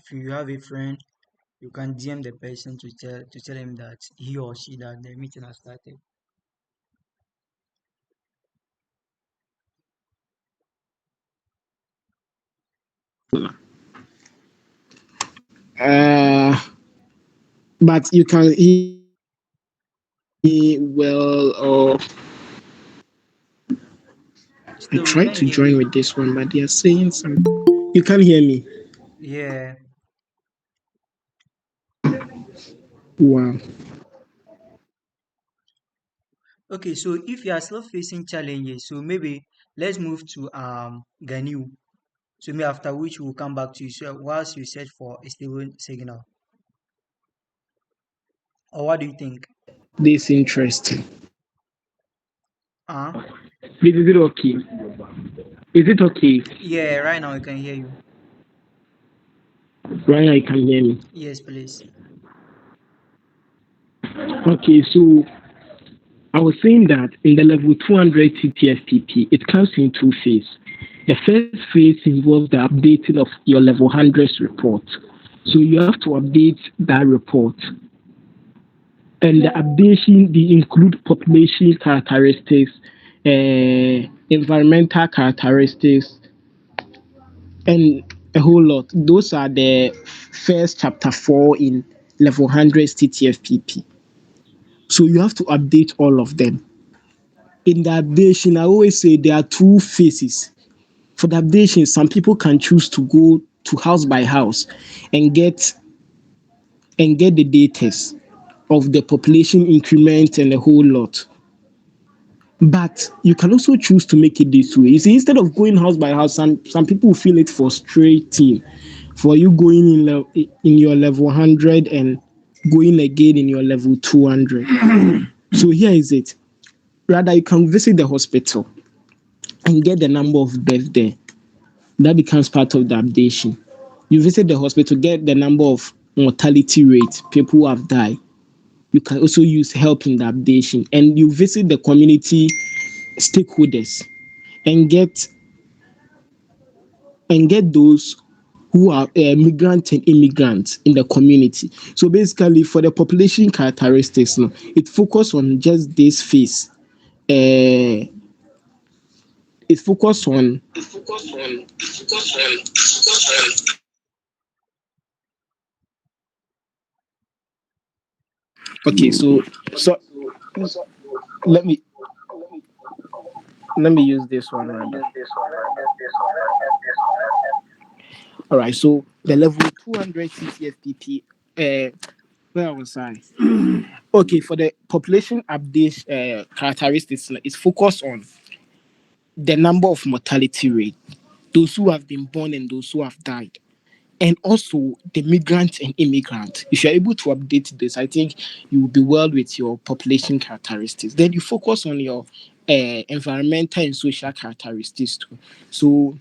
if you have a friend, you can DM the person to tell him that he or she that the meeting has started. Uh, but you can well, or I Still, we tried can to hear join you. with this one, but they are saying something. You can't hear me. Yeah. Wow. Okay, so if you are still facing challenges, so maybe let's move to Ganiu. So maybe after which we'll come back to you. So whilst you search for a stable signal. Or what do you think? This interesting. Uh Is it okay? Is it okay? yeah, right now I can hear you. Right now you can hear me. Yes, please. Okay, so I was saying that in the level 200 TTFPP, it comes in two phases. The first phase involves the updating of your level 100 report. So you have to update that report. And the updation, they include population characteristics, environmental characteristics, and a whole lot. Those are the first chapter 4 in level 100 TTFPP. So you have to update all of them. In the updation, I always say there are two phases. For the updation, some people can choose to go to house by house and get the data of the population increment and a whole lot. But you can also choose to make it this way. You see, instead of going house by house, some people feel it frustrating for you going in your level 100 and going again in your level 200. So here is it. Rather, you can visit the hospital and get the number of births there. That becomes part of the updation. You visit the hospital, get the number of mortality rate, people who have died. You can also use help in the updation. And you visit the community stakeholders and get those who are migrant and immigrants in the community. So basically, for the population characteristics, no, it focuses on just this phase. Uh, it focuses on okay. So let me use this one. Rather. All right. So the level 200 CCFPP. Where was I? Okay, for the population update characteristics, it's focused on the number of mortality rate, those who have been born and those who have died, and also the migrant and immigrant. If you're able to update this, I think you will be well with your population characteristics. Then you focus on your environmental and social characteristics too. So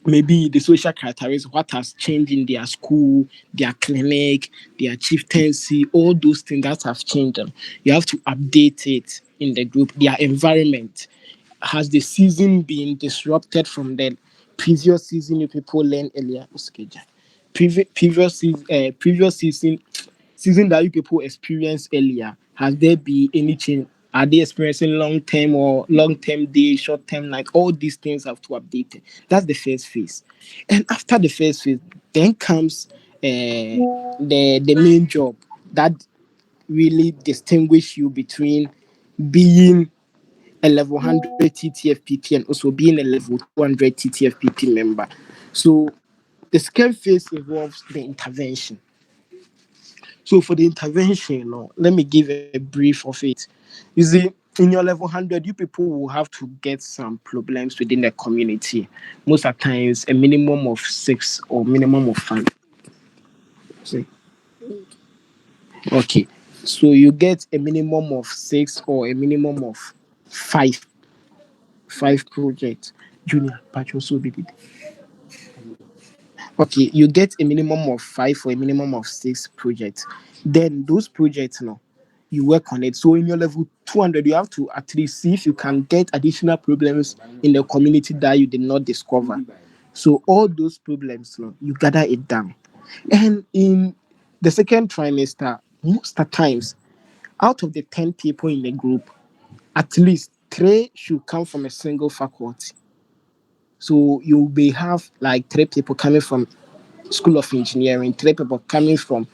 maybe the social characteristics, what has changed in their school, their clinic, their chieftaincy, all those things that have changed them. You have to update it in the group. Their environment. Has the season been disrupted from the previous season you people learned earlier? Previous season that you people experienced earlier, has there been any change? Are they experiencing long term day, short term night? All these things have to update it. That's the first phase. And after the first phase, then comes the main job that really distinguish you between being a level 100 TTFPP and also being a level 200 TTFPP member. So the second phase involves the intervention. So for the intervention, let me give a brief of it. You see, in your level 100, you people will have to get some problems within the community. Most of the times, a minimum of 6 or minimum of 5. See? Okay. So you get a minimum of 6 or a minimum of 5. 5 projects. Junior, but also be okay, you get a minimum of 5 or a minimum of 6 projects. Then those projects, you work on it. So in your level 200, you have to at least see if you can get additional problems in the community that you did not discover. So all those problems, you gather it down. And in the second trimester, most of the times, out of the 10 people in the group, at least three should come from a single faculty. So you may have like three people coming from School of Engineering, three people coming from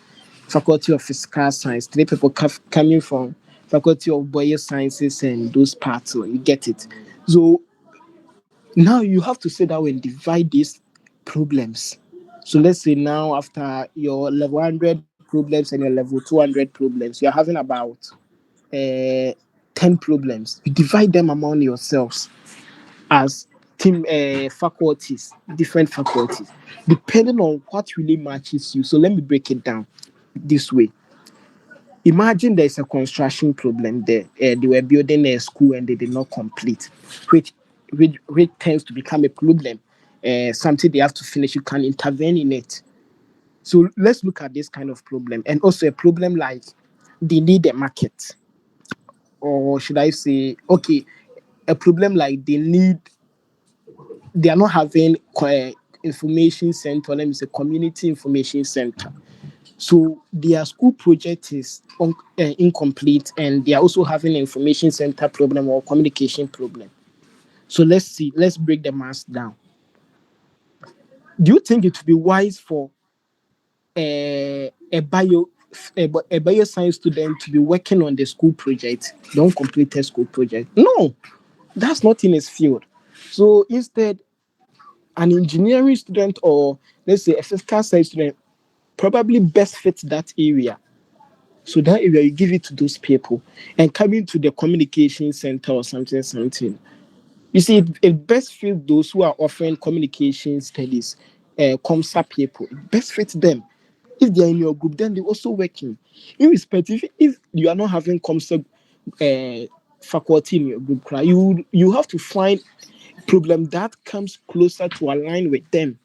Faculty of Physical Science, three people coming from Faculty of Biosciences and those parts. So you get it. So now you have to sit down and divide these problems. So let's say now after your level 100 problems and your level 200 problems, you're having about uh, 10 problems. You divide them among yourselves as team faculties, different faculties, depending on what really matches you. So let me break it down this way. Imagine there's a construction problem there. They were building a school and they did not complete, which which tends to become a problem. Something they have to finish, you can intervene in it. So let's look at this kind of problem, and also a problem like they need a market, or should I say, okay, a problem like they are not having information center. Let me say community information center. So their school project is incomplete, and they are also having an information center problem or communication problem. So let's see. Let's break the mass down. Do you think it would be wise for a a bioscience student to be working on the school project, the uncompleted school project? No, that's not in his field. So instead, an engineering student or let's say a physical science student probably best fits that area. So that area you give it to those people, and coming to the communication center or something, something. You see, it best fits those who are offering communication studies, ComSA people. It best fits them. If they are in your group, then they're also working. Irrespective, if you are not having ComSA faculty in your group, you have to find problem that comes closer to align with them.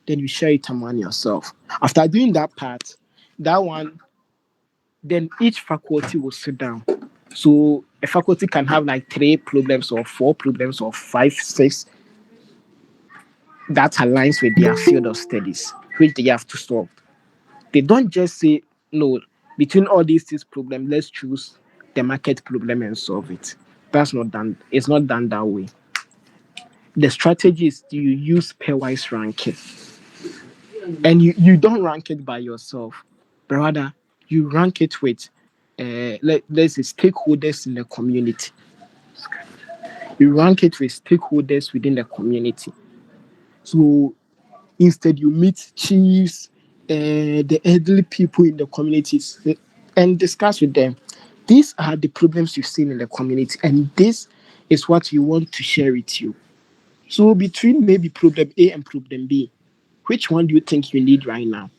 Then you share it among yourself. After doing that part, that one, then each faculty will sit down. So a faculty can have like three problems or four problems or five, six that aligns with their field of studies, which they have to solve. They don't just say, no, between all these six problems, let's choose the market problem and solve it. That's not done. It's not done that way. The strategy is you use pairwise ranking. And you don't rank it by yourself, but rather you rank it with let's say stakeholders in the community. You rank it with stakeholders within the community. So instead you meet chiefs, the elderly people in the communities, and discuss with them. These are the problems you've seen in the community, and this is what you want to share with you. So between maybe problem A and problem B, which one do you think you need right now?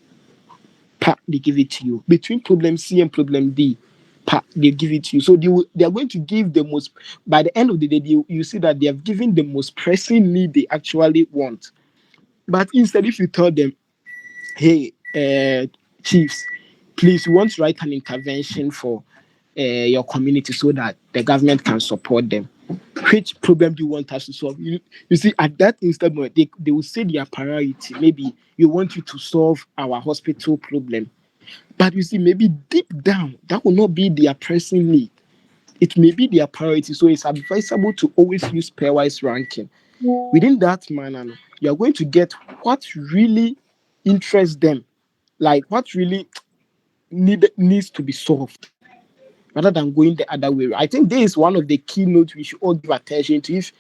They give it to you. Between problem C and problem D, they give it to you. So they are going to give the most, by the end of the day, you see that they have given the most pressing need they actually want. But instead, if you tell them, hey, chiefs, please, we want to write an intervention for your community so that the government can support them. Which problem do you want us to solve? You see, at that instant moment, they will say their priority. Maybe you want you to solve our hospital problem. But you see, maybe deep down, that will not be their pressing need. It may be their priority. So it's advisable to always use pairwise ranking. Within that manner, you are going to get what really interests them, like what really needs to be solved, rather than going the other way. I think this is one of the keynotes we should all give attention to if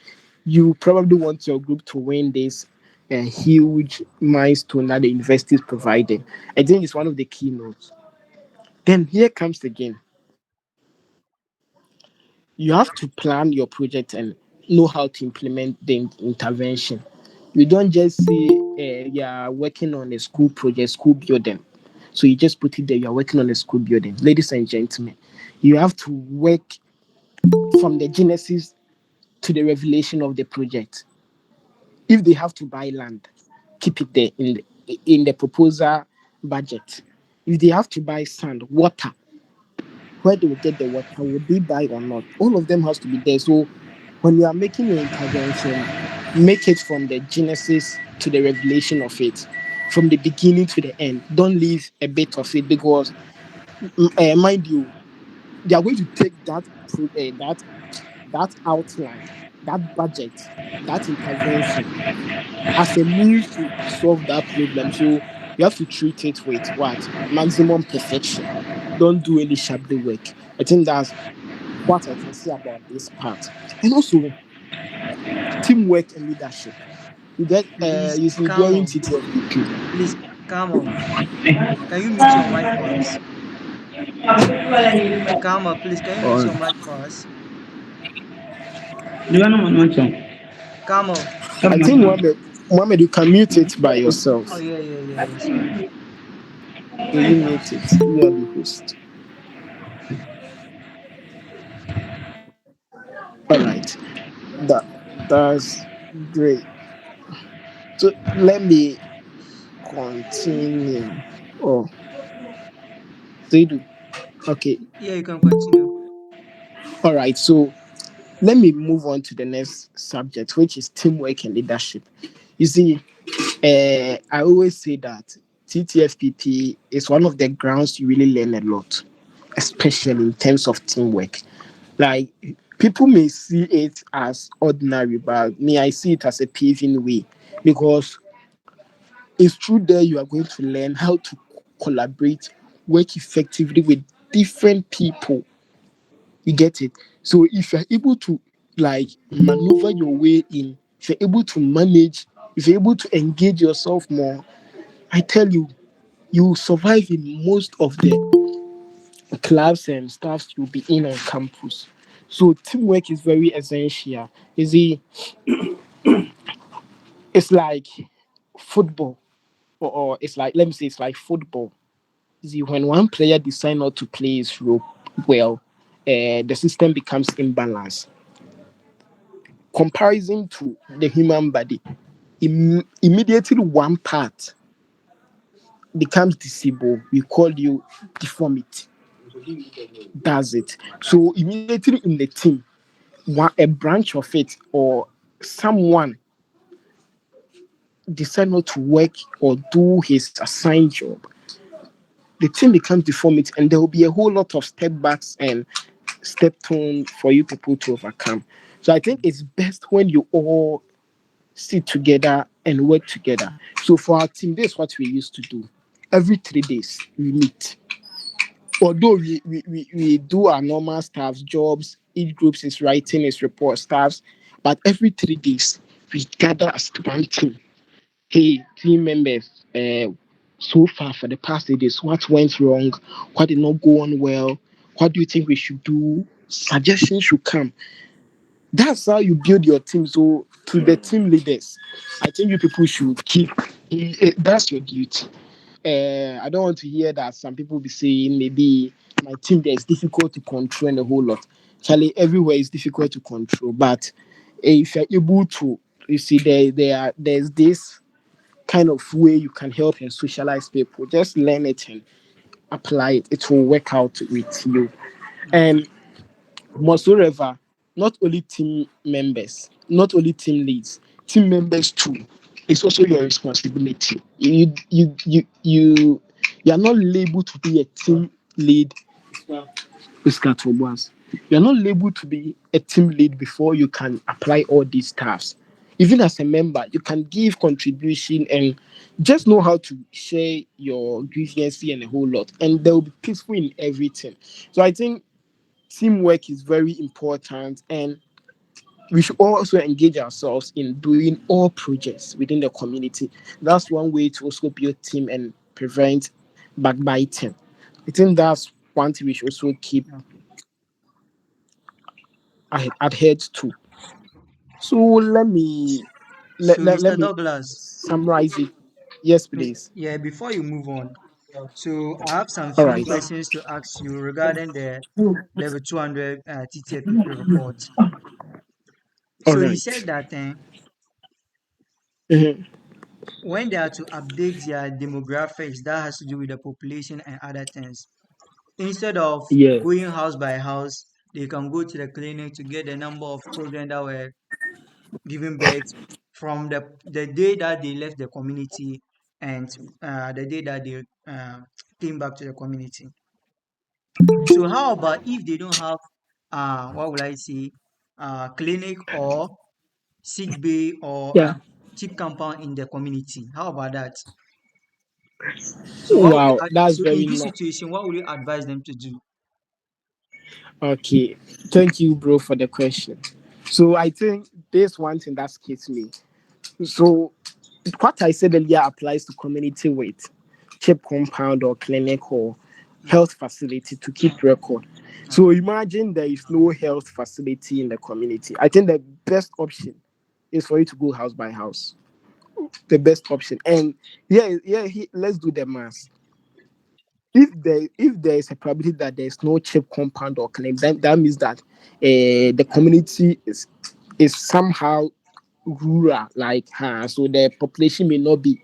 you probably want your group to win this huge milestone that the university is providing. I think it's one of the keynotes. Then here comes again. You have to plan your project and know how to implement the intervention. You don't just say you're working on a school project, school building. So you just put it there, you're working on a school building. Ladies and gentlemen, you have to work from the genesis to the revelation of the project. If they have to buy land, keep it there in the proposal budget. If they have to buy sand, water, where they will get the water, will they buy or not? All of them has to be there. So when you are making your intervention, make it from the genesis to the revelation of it. from the beginning to the end. Don't leave a bit of it because, mind you, they are going to take that outline, that budget, that intervention as a means to solve that problem. So you have to treat it with what maximum perfection. Don't do any shabby work. I think that's what I can say about this part. And also teamwork and leadership. You get Please, you see calm during on. TTFPP. Please, calm on. Can you mute your mic for us? Calm on, please. Can you mute Or your mic for us? Di ba naman macam? Calm on. I Sabi think macam. Mohammed, you can mute it by Oh, yourself. yeah, yeah, yeah, yeah. Sorry. Yeah, you mute it. You are the host. All right. That's great. So let me continue. Oh, Seidu. Okay. Yeah, you can continue. All right. So let me move on to the next subject, which is teamwork and leadership. You see, I always say that TTFPP is one of the grounds you really learn a lot, especially in terms of teamwork. Like people may see it as ordinary, but me, I see it as a paving way because it's through there you are going to learn how to collaborate, work effectively with different people. You get it? So if you're able to like maneuver your way in, if you're able to manage, if you're able to engage yourself more, I tell you, you will survive in most of the clubs and stuffs you'll be in on campus. So teamwork is very essential. You see, it's like football, or it's like, let me say, it's like football. You see, when one player decides not to play his role well, the system becomes imbalanced. Comparison to the human body, immediately one part becomes disabled, we call you deformity. That's it. So immediately in the team, a branch of it or someone decide not to work or do his assigned job, the team becomes deformity, and there will be a whole lot of step backs and step tone for you people to overcome. So I think it's best when you all sit together and work together. So for our team, this is what we used to do. Every 3 days we meet. Although we do our normal staff jobs, each group is writing its report staffs, but every 3 days we gather as one team. Hey, team members, so far for the past 3 days, what went wrong? What did not go on well? What do you think we should do? Suggestions should come. That's how you build your team. So to the team leaders, I think you people should keep that's your duty. I don't want to hear that some people be saying maybe my team there is difficult to control and a whole lot. Charlie, everywhere is difficult to control, but if you're able to, you see, there's this kind of way you can help and socialize people. Just learn it and apply it. It will work out with you. Okay. And moreover, not only team members, not only team leads, team members too. It's also your responsibility. You are not labeled to be a team lead with Scatobas. You are not labeled to be a team lead before you can apply all these tasks. Even as a member, you can give contribution and just know how to share your grievances and a whole lot. And there will be peaceful in everything. So I think teamwork is very important, and we should also engage ourselves in doing all projects within the community. That's one way to also build team and prevent backbiting. I think that's one thing we should also keep Okay. adhered to. So let me So, let Mr. me Douglas, summarize it. Yes, please. yeah, before you move on, so I have some All few right. questions to ask you regarding the level 200 TTFPP report. All So you right. said that Mhm. when they are to update their demographics, that has to do with the population and other things. Instead of Yeah. going house by house, they can go to the clinic to get the number of children that were given birth from the day that they left the community and the day that they came back to the community. So how about if they don't have what will I say, clinic or sick bay or Yeah. cheap compound in the community? How about that? So Wow, that's so in very this nice. situation, what would you advise them to do? Okay, thank you, bro, for the question. So I think there's one thing that scares me. So what I said earlier applies to community with chip compound or clinic or Mm, health facility to keep record. So okay. imagine there is no health facility in the community. I think the best option is for you to go house by house. The best option. And let's do the math. If there is a probability that there is no chip compound or clinic, then that means that the community is somehow rural, like so the population may not be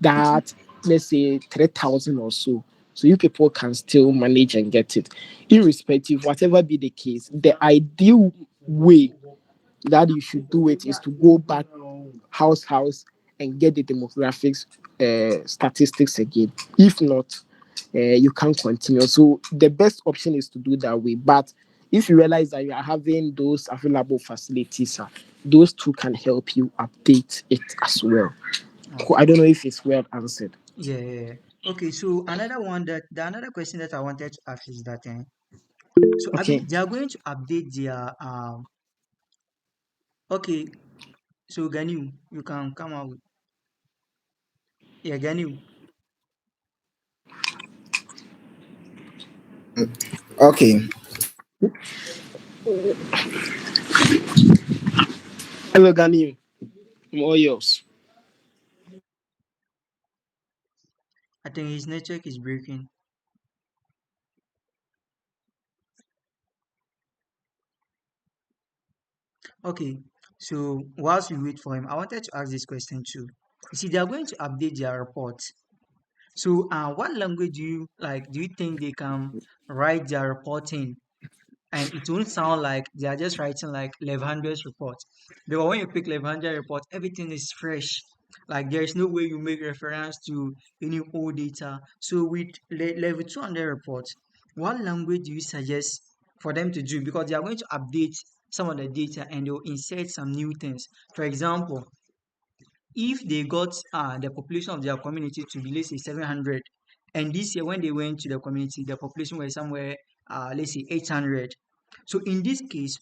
that, let's say 3,000 or so. So you people can still manage and get it. Irrespective, whatever be the case, the ideal way that you should do it is to go back house and get the demographics statistics again. If not, you can't continue. So the best option is to do that way. But if you realize that you are having those available facilities, those two can help you update it as well. I Okay. don't know if it's well answered. Yeah, yeah, yeah. Okay, so another question that I wanted to ask is that so Okay. they are going to update their okay, so Ganiu, you can come out with yeah, Ganiu. Okay, Hello, Ganiu. I'm all yours. I think his network is breaking. Okay, so whilst we wait for him, I wanted to ask this question too. You see, they are going to update their report. So, what language do you like? Do you think they can write their report in? And it won't sound like they are just writing like level 100's report. Because when you pick level 100 report, everything is fresh. Like there's no way you make reference to any old data. So with level 200 report, what language do you suggest for them to do? Because they are going to update some of the data and they'll insert some new things. For example, if they got the population of their community to be, let's say, 700, and this year when they went to the community the population was somewhere let's say 800. So in this case,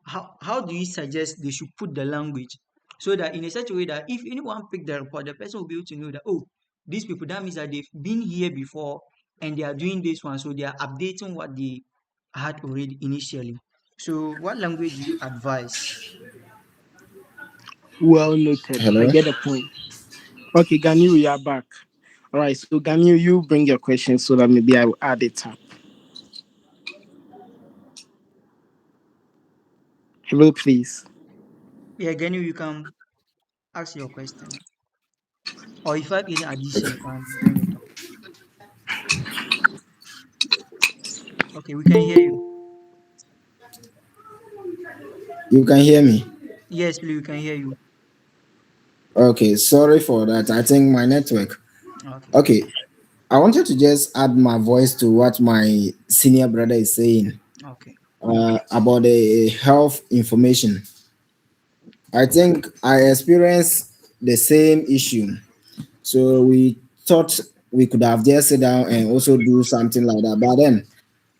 how do you suggest they should put the language so that in a such a way that if anyone pick the report, the person will be able to know that, oh, these people, that means that they've been here before and they are doing this one, so they are updating what they had already initially. So what language do you advise? Well noted. I hello. get the point. Okay, Ganiu, you are back. All right, so Ganiu, you bring your question so that maybe I will add it up. Hello, please. Yeah, again, you can ask your question. Or if I have any addition, you can bring it up. Okay, we can hear you. You can hear me? Yes, please, we can hear you. Okay, sorry for that. I think my network. Okay, Okay, I wanted to just add my voice to what my senior brother is saying okay, about the health information. I think I experienced the same issue. So we thought we could have just sit down and also do something like that. But then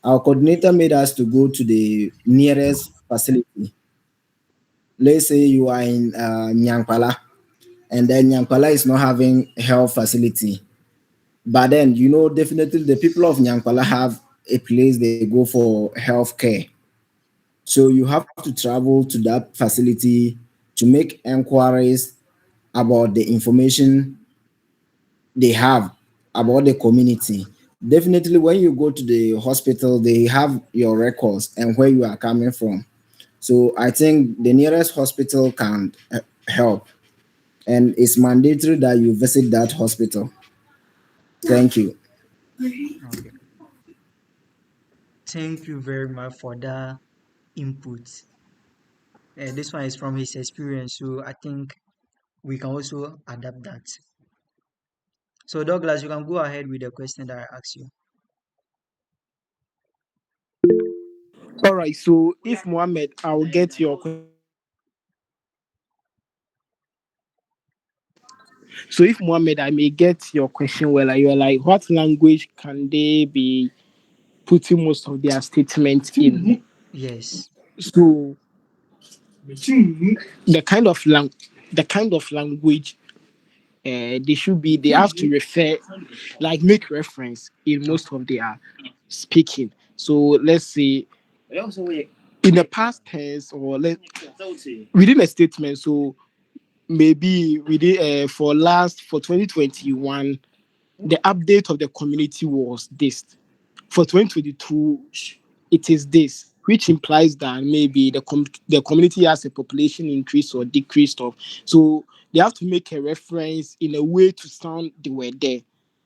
our coordinator made us to go to the nearest facility. Let's say you are in Nyankpala, and then Nyankpala is not having health facility. But then, definitely the people of Nyankpala have a place they go for health care. So you have to travel to that facility to make inquiries about the information they have about the community. Definitely, when you go to the hospital, they have your records and where you are coming from. So I think the nearest hospital can help, and it's mandatory that you visit that hospital. Thank you. okay. Thank you very much for that input. This one is from his experience, so I think we can also adapt that. So Douglas, you can go ahead with the question that I asked you. All right. So if Mohammed, I'll get your so if Mohammed, I may get your question well. You're like, what language can they be putting most of their statements in? Yes. So the kind of lang- the kind of language they should be, they have to refer, like make reference in most of their speaking. So let's say in the past tense or within a statement. So maybe we did for 2021 the update of the community was this. For 2022 it is this, which implies that maybe the community has a population increase or decrease of. So they have to make a reference in a way to sound they were there.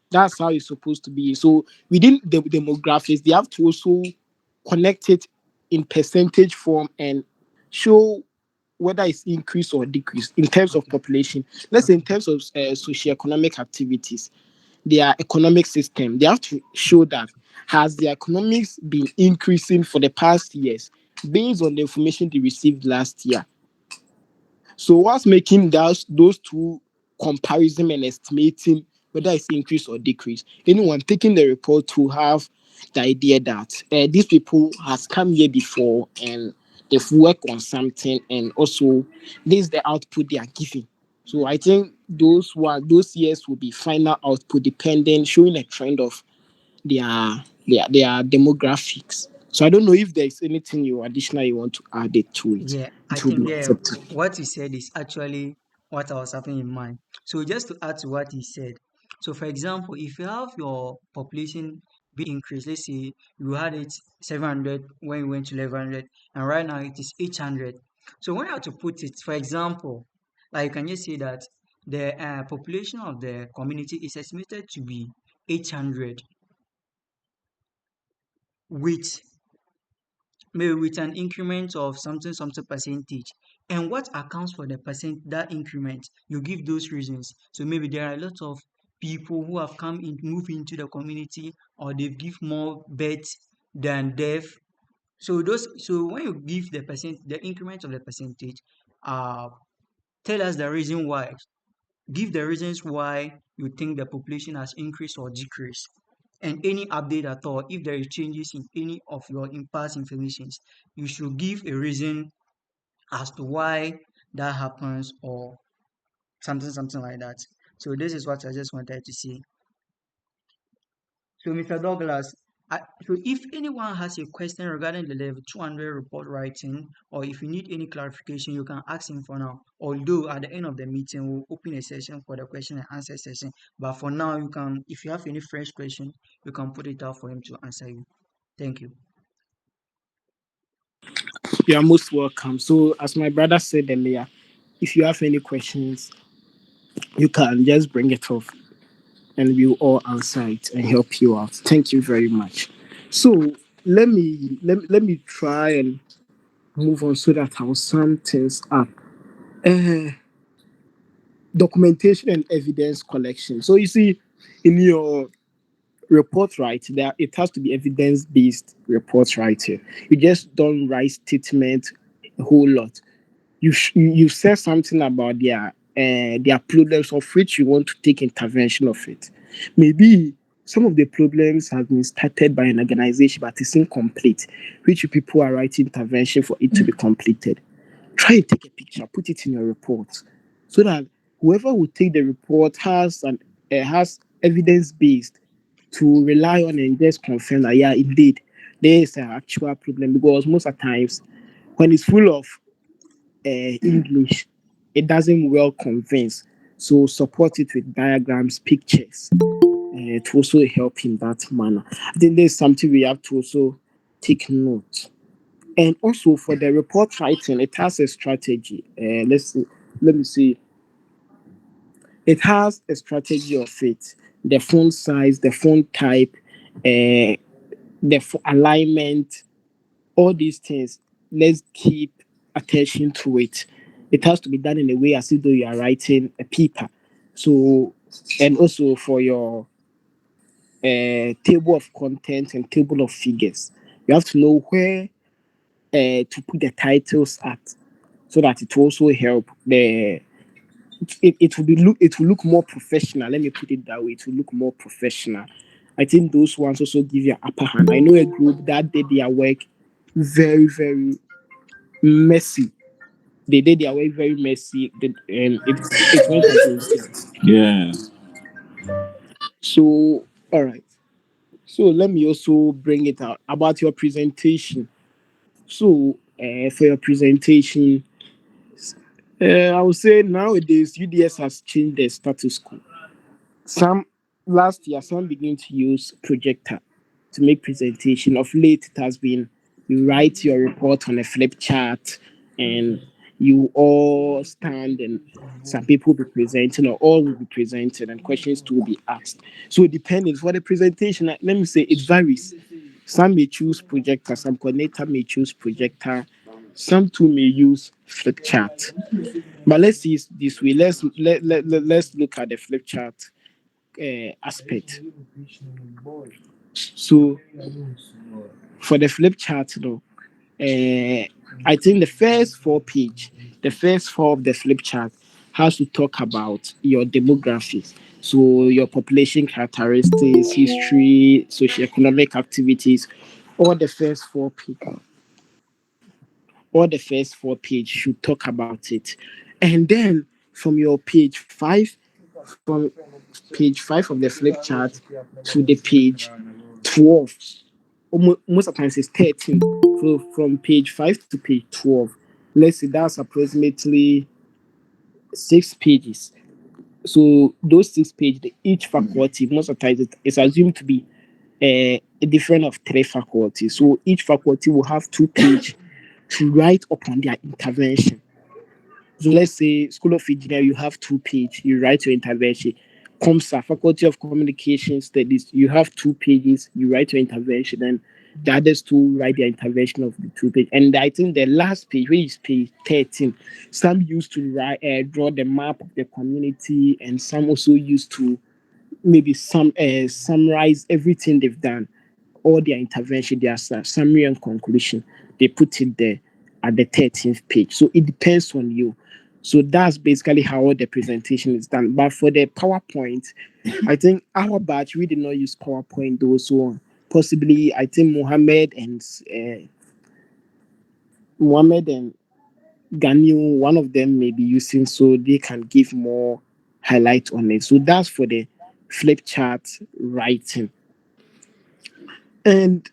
That's how it's supposed to be. So within the demographics, they have to also connect it in percentage form and show whether it's increase or decrease in terms of Okay. population. Let's say in Okay. terms of socioeconomic activities, their economic system, they have to show that has the economics been increasing for the past years based on the information they received last year. So what's making those two comparison and estimating whether it's increase or decrease? Anyone taking the report to have the idea that these people has come here before and they've worked on something, and also this is the output they are giving. So I think those years will be final output dependent, showing a trend of their demographics. So I don't know if there's anything you additional you want to add it to it. Yeah, I It will be think accepted. what he said is actually what I was having in mind. So just to add to what he said, so for example, if you have your population be increased, let's say you had it 700 when you went to 1100, and right now it is 800. So when I have to put it, for example, like you can just say that the population of the community is estimated to be 800 with maybe with an increment of something something percentage, and what accounts for the percent that increment, you give those reasons. So maybe there are a lot of people who have come in move into the community, or they give more birth than death. So when you give the increment of the percentage, uh tell us the reason why. Give the reasons why you think the population has increased or decreased, and any update at all. If there is changes in any of your in past informations, you should give a reason as to why that happens, or something like that. So this is what I just wanted to say. So Mr. Douglas, so if anyone has a question regarding the level 200 report writing, or if you need any clarification, you can ask him for now. Although at the end of the meeting, we'll open a session for the question and answer session. But for now, you can, if you have any fresh question, you can put it out for him to answer you. Thank you. You are most welcome. So, as my brother said earlier, if you have any questions, you can just bring it up and we'll all answer it and help you out. Thank you very much. So, let me try and move on so that I'll sum things up. Uh, Documentation and evidence collection. So, you see, in your report right there, it has to be evidence-based report writing. You just don't write statement a whole lot. You said something about their problems of which you want to take intervention of it. Maybe some of the problems have been started by an organization but it's incomplete, which people are writing intervention for it to be completed. Try and take a picture, put it in your report, so that whoever will take the report has evidence based to rely on and just confirm that yeah, indeed there is an actual problem. Because most of the times when it's full of English, it doesn't well convince. So support it with diagrams, pictures, to also help in that manner. I think there's something we have to also take note. And also for the report writing, it has a strategy. Let me see. It has a strategy of it. The font size, the font type, alignment, all these things. Let's keep attention to it. It has to be done in a way as if though you are writing a paper. So and also for your table of contents and table of figures. You have to know where to put the titles at, so that it will also help the it will look more professional. Let me put it that way. It will look more professional. I think those ones also give you an upper hand. I know a group that did their work very, very messy. They did their work very messy, and it went against them. Yeah. So, all right. So let me also bring it out about your presentation. So, for your presentation, I would say nowadays UDS has changed the status quo. Some last year, some begin to use projector to make presentation. Of late, it has been you write your report on a flip chart, and you all stand, and some people will be presenting, or all will be presented, and questions too will be asked. So depending for the presentation, let me say it varies. Some may choose projector, some coordinator may choose projector, some too may use flip chart. But let's see it this way. Let's look at the flip chart aspect. So for the flip chart, though, I think the first four of the flip chart has to talk about your demographics. So your population characteristics, history, socioeconomic activities, all the first four people, all the first four page should talk about it. And then from your from page five of the flip chart to the page 12, most of the times it's 13. So from page 5 to page 12, let's say that's approximately 6 pages. So those 6 pages, each faculty, most of the time it's assumed to be a different of three faculties. So each faculty will have 2 pages to write upon their intervention. So let's say School of Engineering, you have 2 pages, you write your intervention. COMSA, Faculty of Communication Studies, you have 2 pages, you write your intervention, and the others two write their intervention of the 2 page. And I think the last page, which is page 13, some used to write, draw the map of the community, and some also used to maybe summarize everything they've done, all their intervention, their summary and conclusion. They put it there at the 13th page. So it depends on you. So that's basically how the presentation is done. But for the PowerPoint, I think our batch we did not use PowerPoint though. So possibly I think Mohammed and Ganiu, one of them may be using, so they can give more highlight on it. So that's for the flip chart writing. And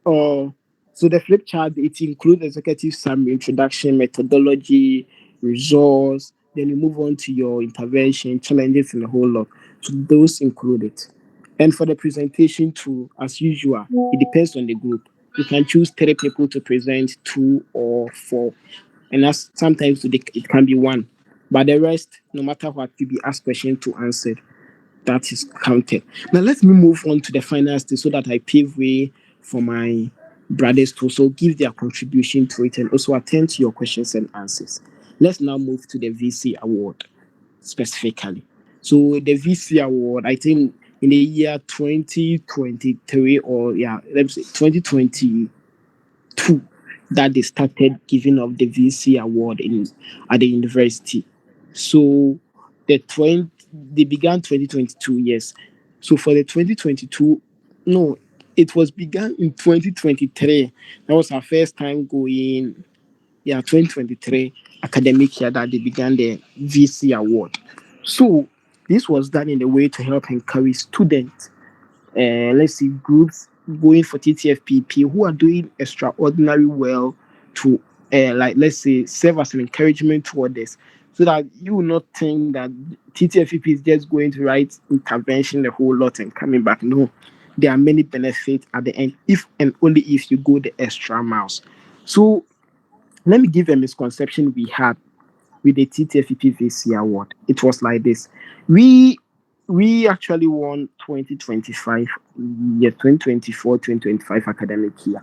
uh, so the flip chart it includes executive summary, introduction, methodology, resource. Then you move on to your intervention, challenges, and a whole lot. So those include it. And for the presentation too, as usual, it depends on the group. You can choose 3 people to present, 2 or 4, and that's sometimes it can be one. But the rest, no matter what, you be asked question to answer. That is counted. Now let me move on to the final stage so that I pave way for my brothers to also give their contribution to it and also attend to your questions and answers. Let's now move to the VC award specifically. So the VC award, I think in the year 2023 or yeah, let me say 2022 that they started giving up the VC award in at the university. So they began 2022, yes. So for the 2022, no, it was began in 2023. That was our first time going, yeah, 2023 academic year that they began the VC award. So this was done in a way to help encourage students, let's see, groups going for TTFPP who are doing extraordinary well to, like, let's say, serve as an encouragement to others. So that you will not think that TTFPP is just going to write intervention a whole lot and coming back. No, there are many benefits at the end, if and only if you go the extra miles. So let me give a misconception we had with the TTFPP VC award. It was like this. We we actually won 2025, yeah, 2024, 2025 academic year.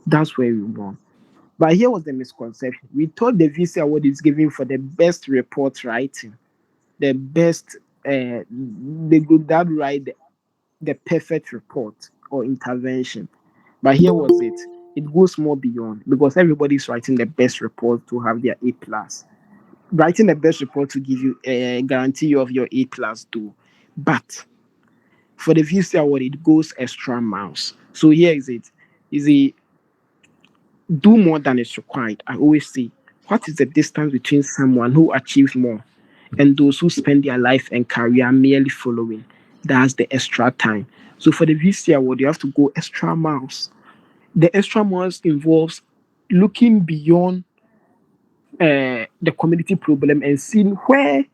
That's where we won. But here was the misconception. We thought the VC award is given for the best report writing, the best the group that write the perfect report or intervention. But here was it. It goes more beyond because everybody's writing the best report to have their A plus. Writing the best report to give you a guarantee of your A plus too. But for the VC award, it goes extra miles. So here is it. Is a do more than is required. I always say, what is the distance between someone who achieves more and those who spend their life and career merely following? That's the extra time. So for the VC award, you have to go extra miles. The extra miles involves looking beyond the community problem and seeing where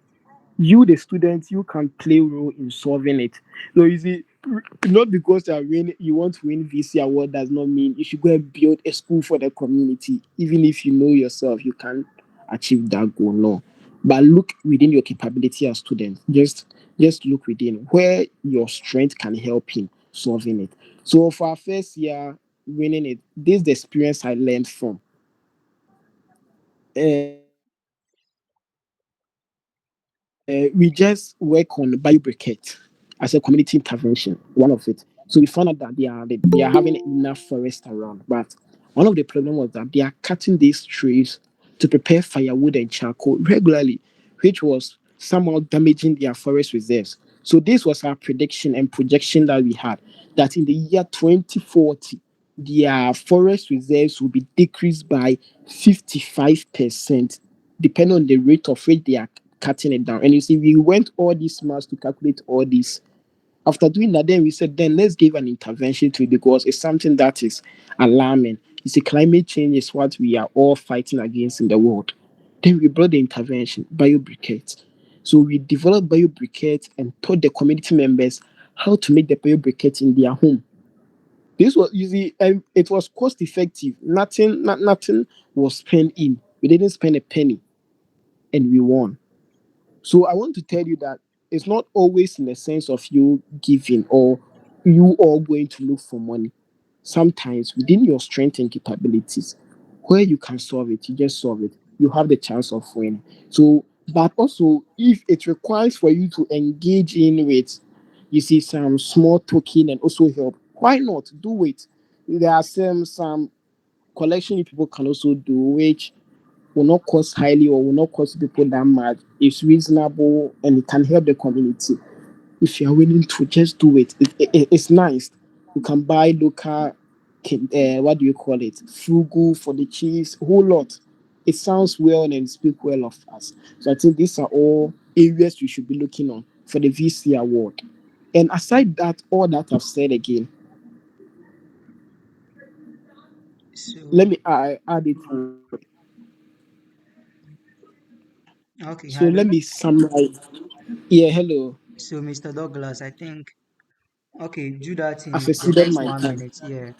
you the students you can play a role in solving it. So you see, not because you want to win VC award does not mean you should go and build a school for the community, even if you know yourself you can achieve that goal. No. But look within your capability as student. Just look within where your strength can help in solving it. So for our first year winning it, this is the experience I learned from. We just work on biobriquette as a community intervention, one of it. So we found out that they are having enough forest around, but one of the problem was that they are cutting these trees to prepare firewood and charcoal regularly, which was somehow damaging their forest reserves. So this was our prediction and projection that we had that in the year 2040 their forest reserves will be decreased by 55%, depending on the rate of which they are cutting it down. And you see, we went all these miles to calculate all this. After doing that, then we said, then let's give an intervention to it because it's something that is alarming. You see, climate change is what we are all fighting against in the world. Then we brought the intervention, biobriquettes. So we developed biobriquettes and taught the community members how to make the biobriquettes in their home. This was easy and it was cost effective. Nothing was spent in. We didn't spend a penny and we won. So I want to tell you that it's not always in the sense of you giving or you all going to look for money. Sometimes within your strength and capabilities, where you can solve it, you just solve it. You have the chance of winning. So, but also if it requires for you to engage in with, you see, some small token and also help, why not do it? There are some collection people can also do, which will not cost highly or will not cost people that much. It's reasonable and it can help the community. If you are willing to just do it, it's nice. You can buy local, what do you call it? Frugal for the cheese, a whole lot. It sounds well and speak well of us. So I think these are all areas we should be looking on for the VC award. And aside that, all that I've said again, let So me add it to it. okay, So let hello. me summarize. Yeah, hello. So Mr. Douglas, I think okay, do that I've in the exceeded next my one time. minute. Yeah.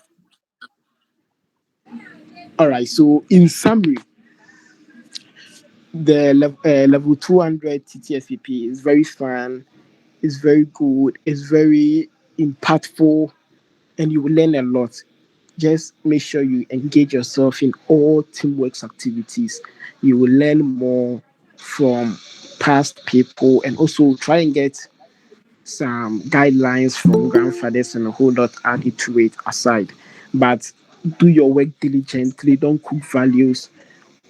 All right. So in summary, the level 200 TTFPP is very fun. It's very good. It's very impactful, and you will learn a lot. Just make sure you engage yourself in all teamwork activities. You will learn more from past people, and also try and get some guidelines from grandfathers and a whole lot added to it aside. But do your work diligently. Don't cook values.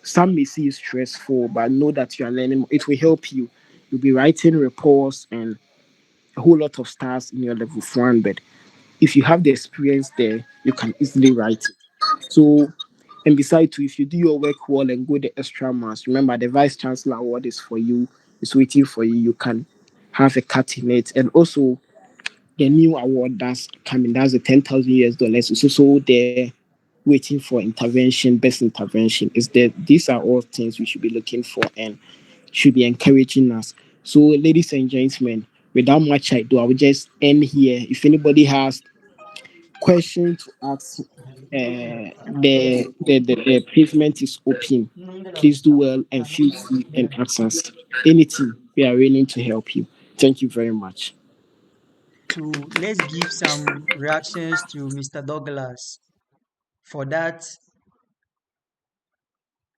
Some may see it stressful, but know that you are learning. It will help you. You'll be writing reports and a whole lot of stars in your level 400. If you have the experience there, you can easily write it. So, and besides, too, if you do your work well and go the extra miles, remember the vice chancellor award is for you. It's waiting for you. You can have a cut in it, and also the new award that's coming. That's the $10,000 US. It's also there waiting for intervention, best intervention. Is that these are all things we should be looking for and should be encouraging us. So, ladies and gentlemen, without much ado, I will just end here. If anybody has questions to ask, the pavement is open. Please do well and feel free and ask us anything. We are willing to help you. Thank you very much. So let's give some reactions to Mr. Douglas. For that,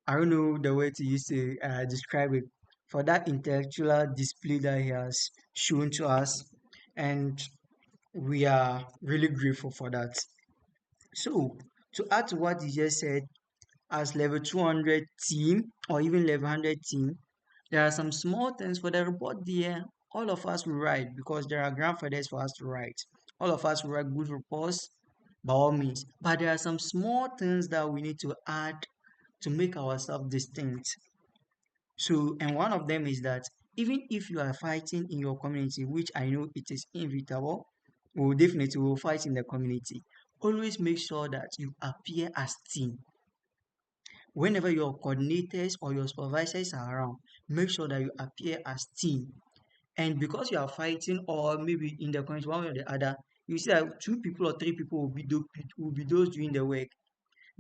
I don't know the way to use to describe it. For that intellectual display that he has shown to us, and we are really grateful for that. So, to add to what you just said, as level 200 team or even level 100 team, there are some small things for the report there. All of us will write because there are grandfathers for us to write. All of us will write good reports by all means. But there are some small things that we need to add to make ourselves distinct. So, and one of them is that even if you are fighting in your community, which I know it is inevitable, we will definitely will fight in the community. Always make sure that you appear as team. Whenever your coordinators or your supervisors are around, make sure that you appear as team. And because you are fighting, or maybe in the community one way or the other, you see that two people or three people will be those doing the work.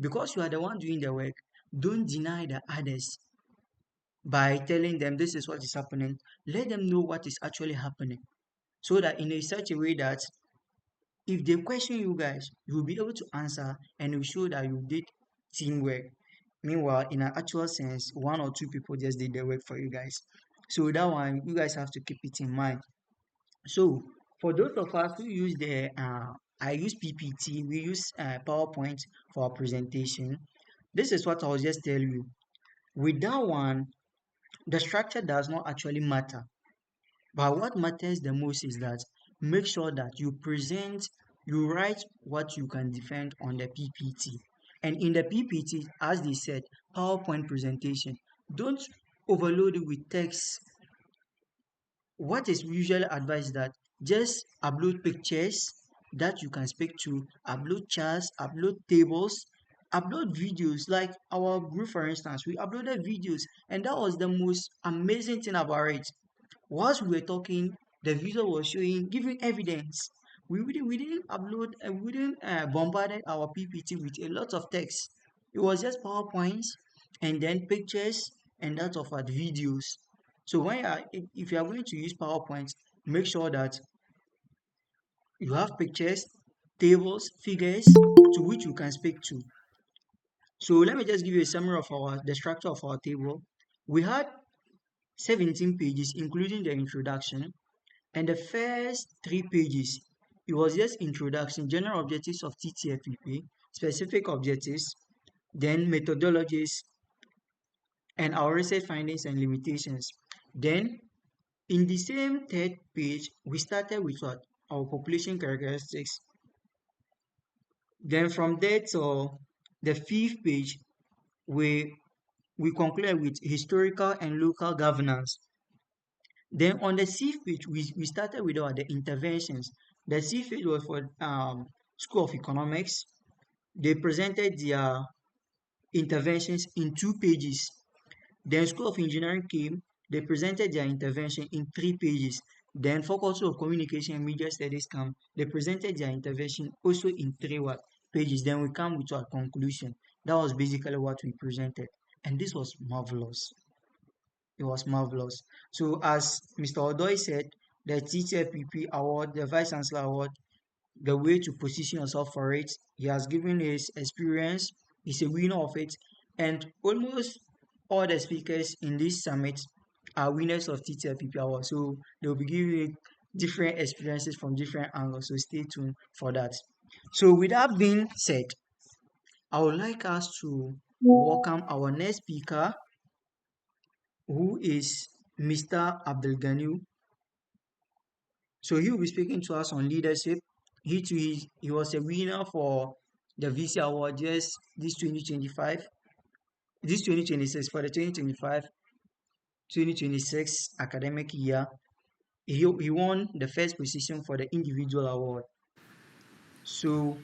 Because you are the one doing the work, don't deny the others by telling them this is what is happening. Let them know what is actually happening, so that in a such a way that if they question you guys, you will be able to answer and you show that you did teamwork. Meanwhile, in an actual sense, one or two people just did the work for you guys. So that one, you guys have to keep it in mind. So for those of us who use I use PPT, we use PowerPoint for our presentation. This is what I was just telling you. With that one, the structure does not actually matter. But what matters the most is that make sure that you write what you can defend on the PPT. And in the PPT, as they said, PowerPoint presentation, don't overload it with text. What is usually advised that just upload pictures that you can speak to, upload charts, upload tables, upload videos. Like our group, for instance, we uploaded videos, and that was the most amazing thing about it. Whilst we were talking, the video was showing, giving evidence. We didn't upload, we didn't bombarded our PPT with a lot of text. It was just PowerPoints and then pictures and that of our videos. So when if you are going to use PowerPoint, make sure that you have pictures, tables, figures to which you can speak to. So let me just give you a summary of the structure of our table. We had 17 pages, including the introduction. And the first 3 pages, it was just introduction, general objectives of TTFPP, specific objectives, then methodologies, and our research findings and limitations. Then, in the same third page, we started with what? Our population characteristics. Then from there to the fifth page, we we concluded with historical and local governance. Then on the sixth page, we started with the interventions. The sixth page was for School of Economics. They presented their interventions in 2 pages. Then School of Engineering came. They presented their intervention in 3 pages. Then Faculty of Communication and Media Studies came. They presented their intervention also in pages. Then we come with our conclusion. That was basically what we presented. And this was marvelous. It was marvelous. So as Mr. Odoi said, the TTFPP award, the Vice Chancellor award, the way to position yourself for it, he has given his experience, he's a winner of it, and almost all the speakers in this summit are winners of TTFPP award. So they'll be giving you different experiences from different angles. So stay tuned for that. So with that being said, I would like us to welcome our next speaker, who is Mr. Abdul Ganiu. So he will be speaking to us on leadership. He too, he was a winner for the VC Award just this 2025, this 2026 for the 2025-2026 academic year. He won the first position for the individual award. So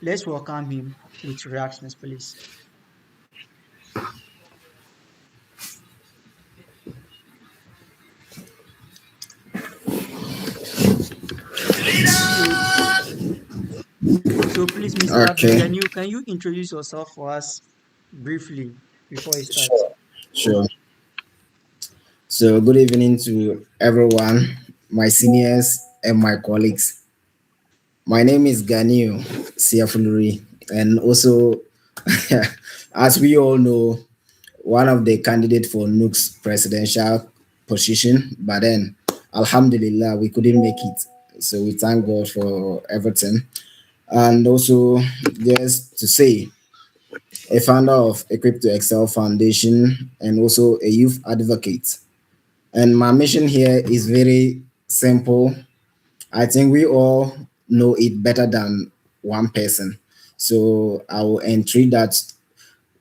let's welcome him with reactions, please. So, so please, Mr. Abdul Okay, Ganiu, can you introduce yourself for us briefly before we start? sure, sure. So, good evening to everyone, my seniors and my colleagues. My name is Ganiu Siafu Luri, and also, as we all know, one of the candidates for Nook's presidential position. But then, Alhamdulillah, we couldn't make it. So we thank God for everything. And also, just to say, a founder of Equip to Excel Foundation and also a youth advocate. And my mission here is very simple. I think we all know it better than one person. So I will entreat that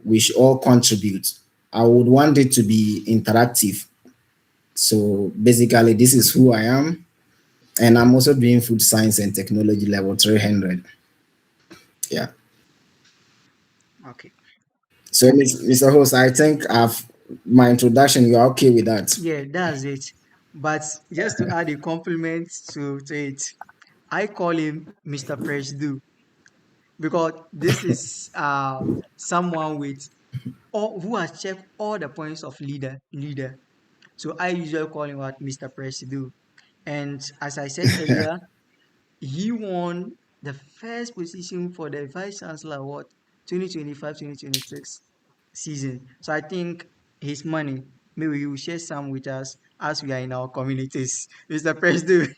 we should all contribute. I would want it to be interactive. So basically, this is who I am. And I'm also doing food science and technology level 300. Yeah. Okay. So, Mr. Host, I think I've my introduction. You are okay with that? Yeah, that's it. But just to add a compliment to it, I call him Mr. Presido because this is someone with all who has checked all the points of leader. So I usually call him what Mr. Presido. And as I said earlier, he won the first position for the Vice Chancellor Award 2025-2026 season. So I think his money, maybe he will share some with us as we are in our communities. Mr. President.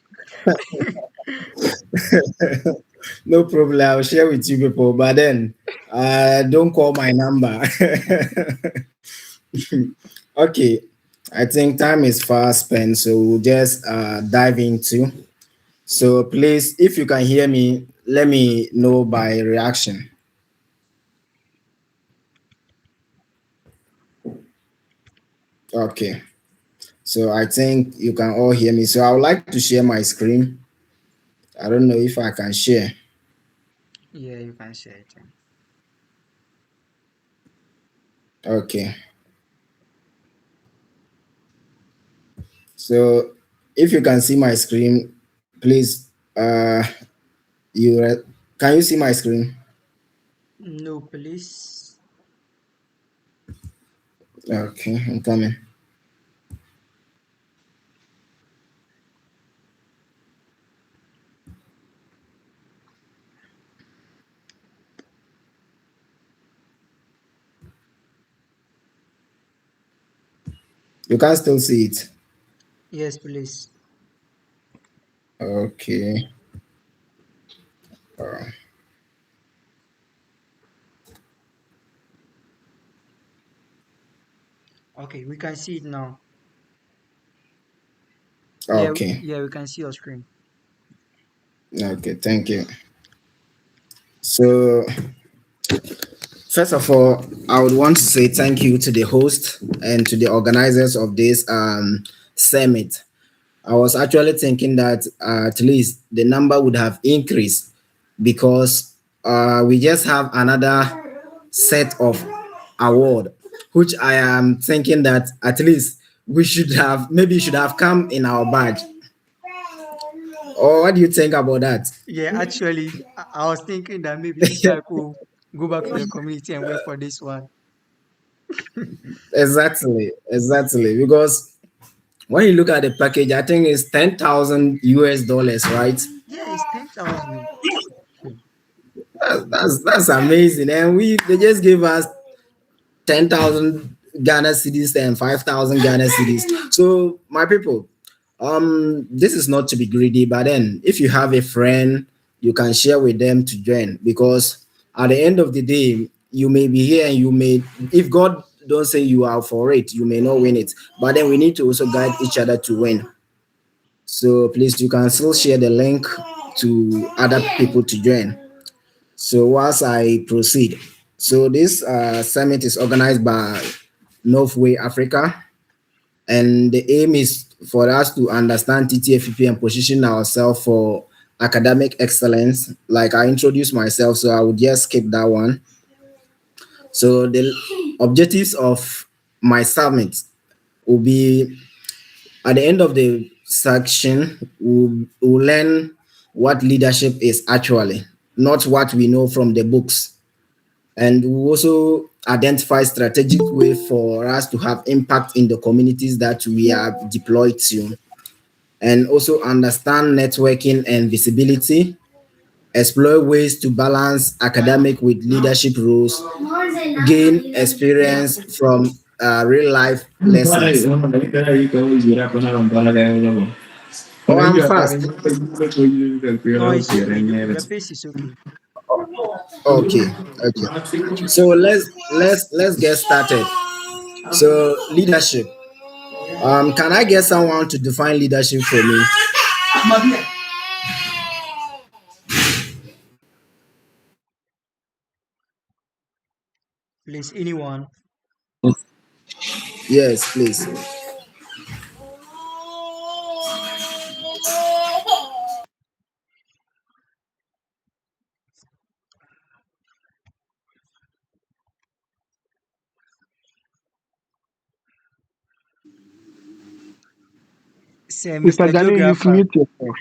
No problem. I'll share with you people, but then don't call my number. Okay. I think time is fast spent, so we'll just dive into. So please, if you can hear me, let me know by reaction. Okay. So I think you can all hear me. So I would like to share my screen. I don't know if I can share. Yeah, you can share it. Okay. So if you can see my screen, please you can you see my screen? No, please. Okay, I'm coming. You can still see it. Yes, please. Okay. Okay, we can see it now. Yeah, Okay. yeah, we can see your screen. Okay, thank you. So first of all, I would want to say thank you to the host and to the organizers of this summit. I was actually thinking that at least the number would have increased because we just have another set of award, which I am thinking that at least we should have maybe should have come in our badge. Or what do you think about that? Yeah, actually, I was thinking that maybe you guys could go back to your community and wait for this one. Exactly, exactly. Because when you look at the package, I think it's 10,000 US dollars, right? Yeah, it's 10,000. That's amazing. And they just gave us 10,000 Ghana cedis and 5,000 Ghana cedis. So, my people, this is not to be greedy, but then if you have a friend, you can share with them to join because at the end of the day, you may be here and you may, if God don't say you are for it, you may not win it. But then we need to also guide each other to win. So please, you can still share the link to other people to join. So whilst I proceed, so this summit is organized by NurWay Africa, and the aim is for us to understand TTFPP and position ourselves for academic excellence. Like I introduced myself, so I would just skip that one. So the objectives of my summit will be at the end of the section, we'll learn what leadership is actually, not what we know from the books. And we also identify strategic way for us to have impact in the communities that we are deployed to, and also understand networking and visibility, explore ways to balance academic with leadership roles, gain experience from real life lessons. Oh, I'm fast. No, it's okay. Your pace is okay. Okay, okay. So let's get started. So leadership. Can I get someone to define leadership for me? Please, anyone. Yes, please. Say, Mr. Mr. Ganiu, you've Geographer. muted yourself.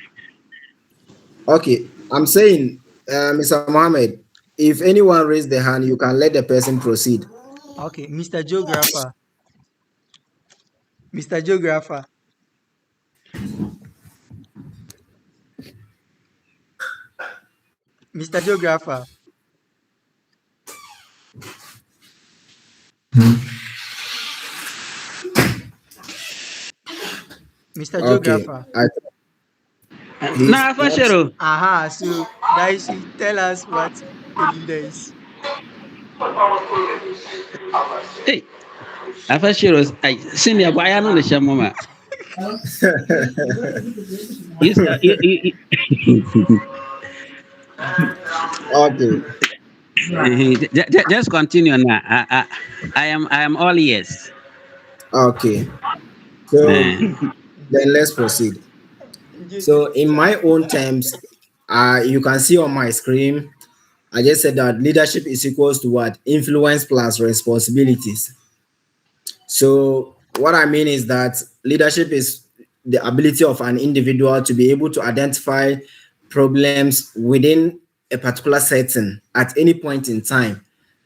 Okay, I'm saying, Mr. Mohammed, if anyone raise the hand, you can let the person proceed. Okay, Mr. Geographer. Mr. Geographer. Mr. Geographer. Mr. Okay, Geographer. he's Na not. Fashero. Aha, so guys should tell us what a leader is. Hey, Afashero. Ay, senior boy, I know the Shamoma. Yes, Okay, just continue now. I am all ears. okay. So Eh, then let's proceed. So in my own terms, you can see on my screen, I just said that leadership is equals to what? Influence plus responsibilities. So what I mean is that leadership is the ability of an individual to be able to identify problems within a particular setting at any point in time,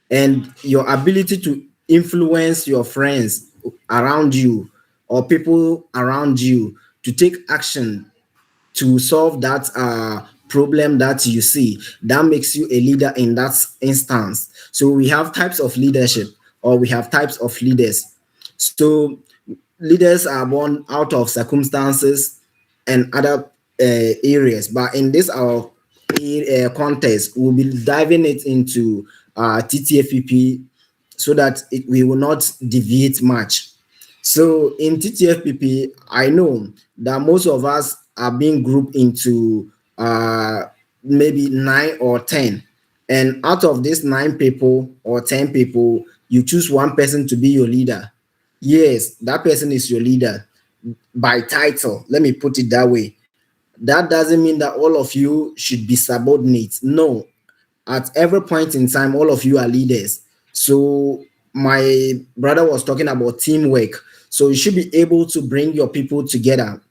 and your ability to influence your friends around you or people around you to take action to solve that problem that you see. That makes you a leader in that instance. So we have types of leadership, or we have types of leaders. So leaders are born out of circumstances and other areas, but in this our context, we'll be diving it into TTFPP so that we will not deviate much. So in TTFPP, I know that most of us are being grouped into maybe 9 or 10. And out of these 9 people or 10 people, you choose one person to be your leader. Yes, that person is your leader by title. Let me put it that way. That doesn't mean that all of you should be subordinates. No, at every point in time, all of you are leaders. So my brother was talking about teamwork. So you should be able to bring your people together.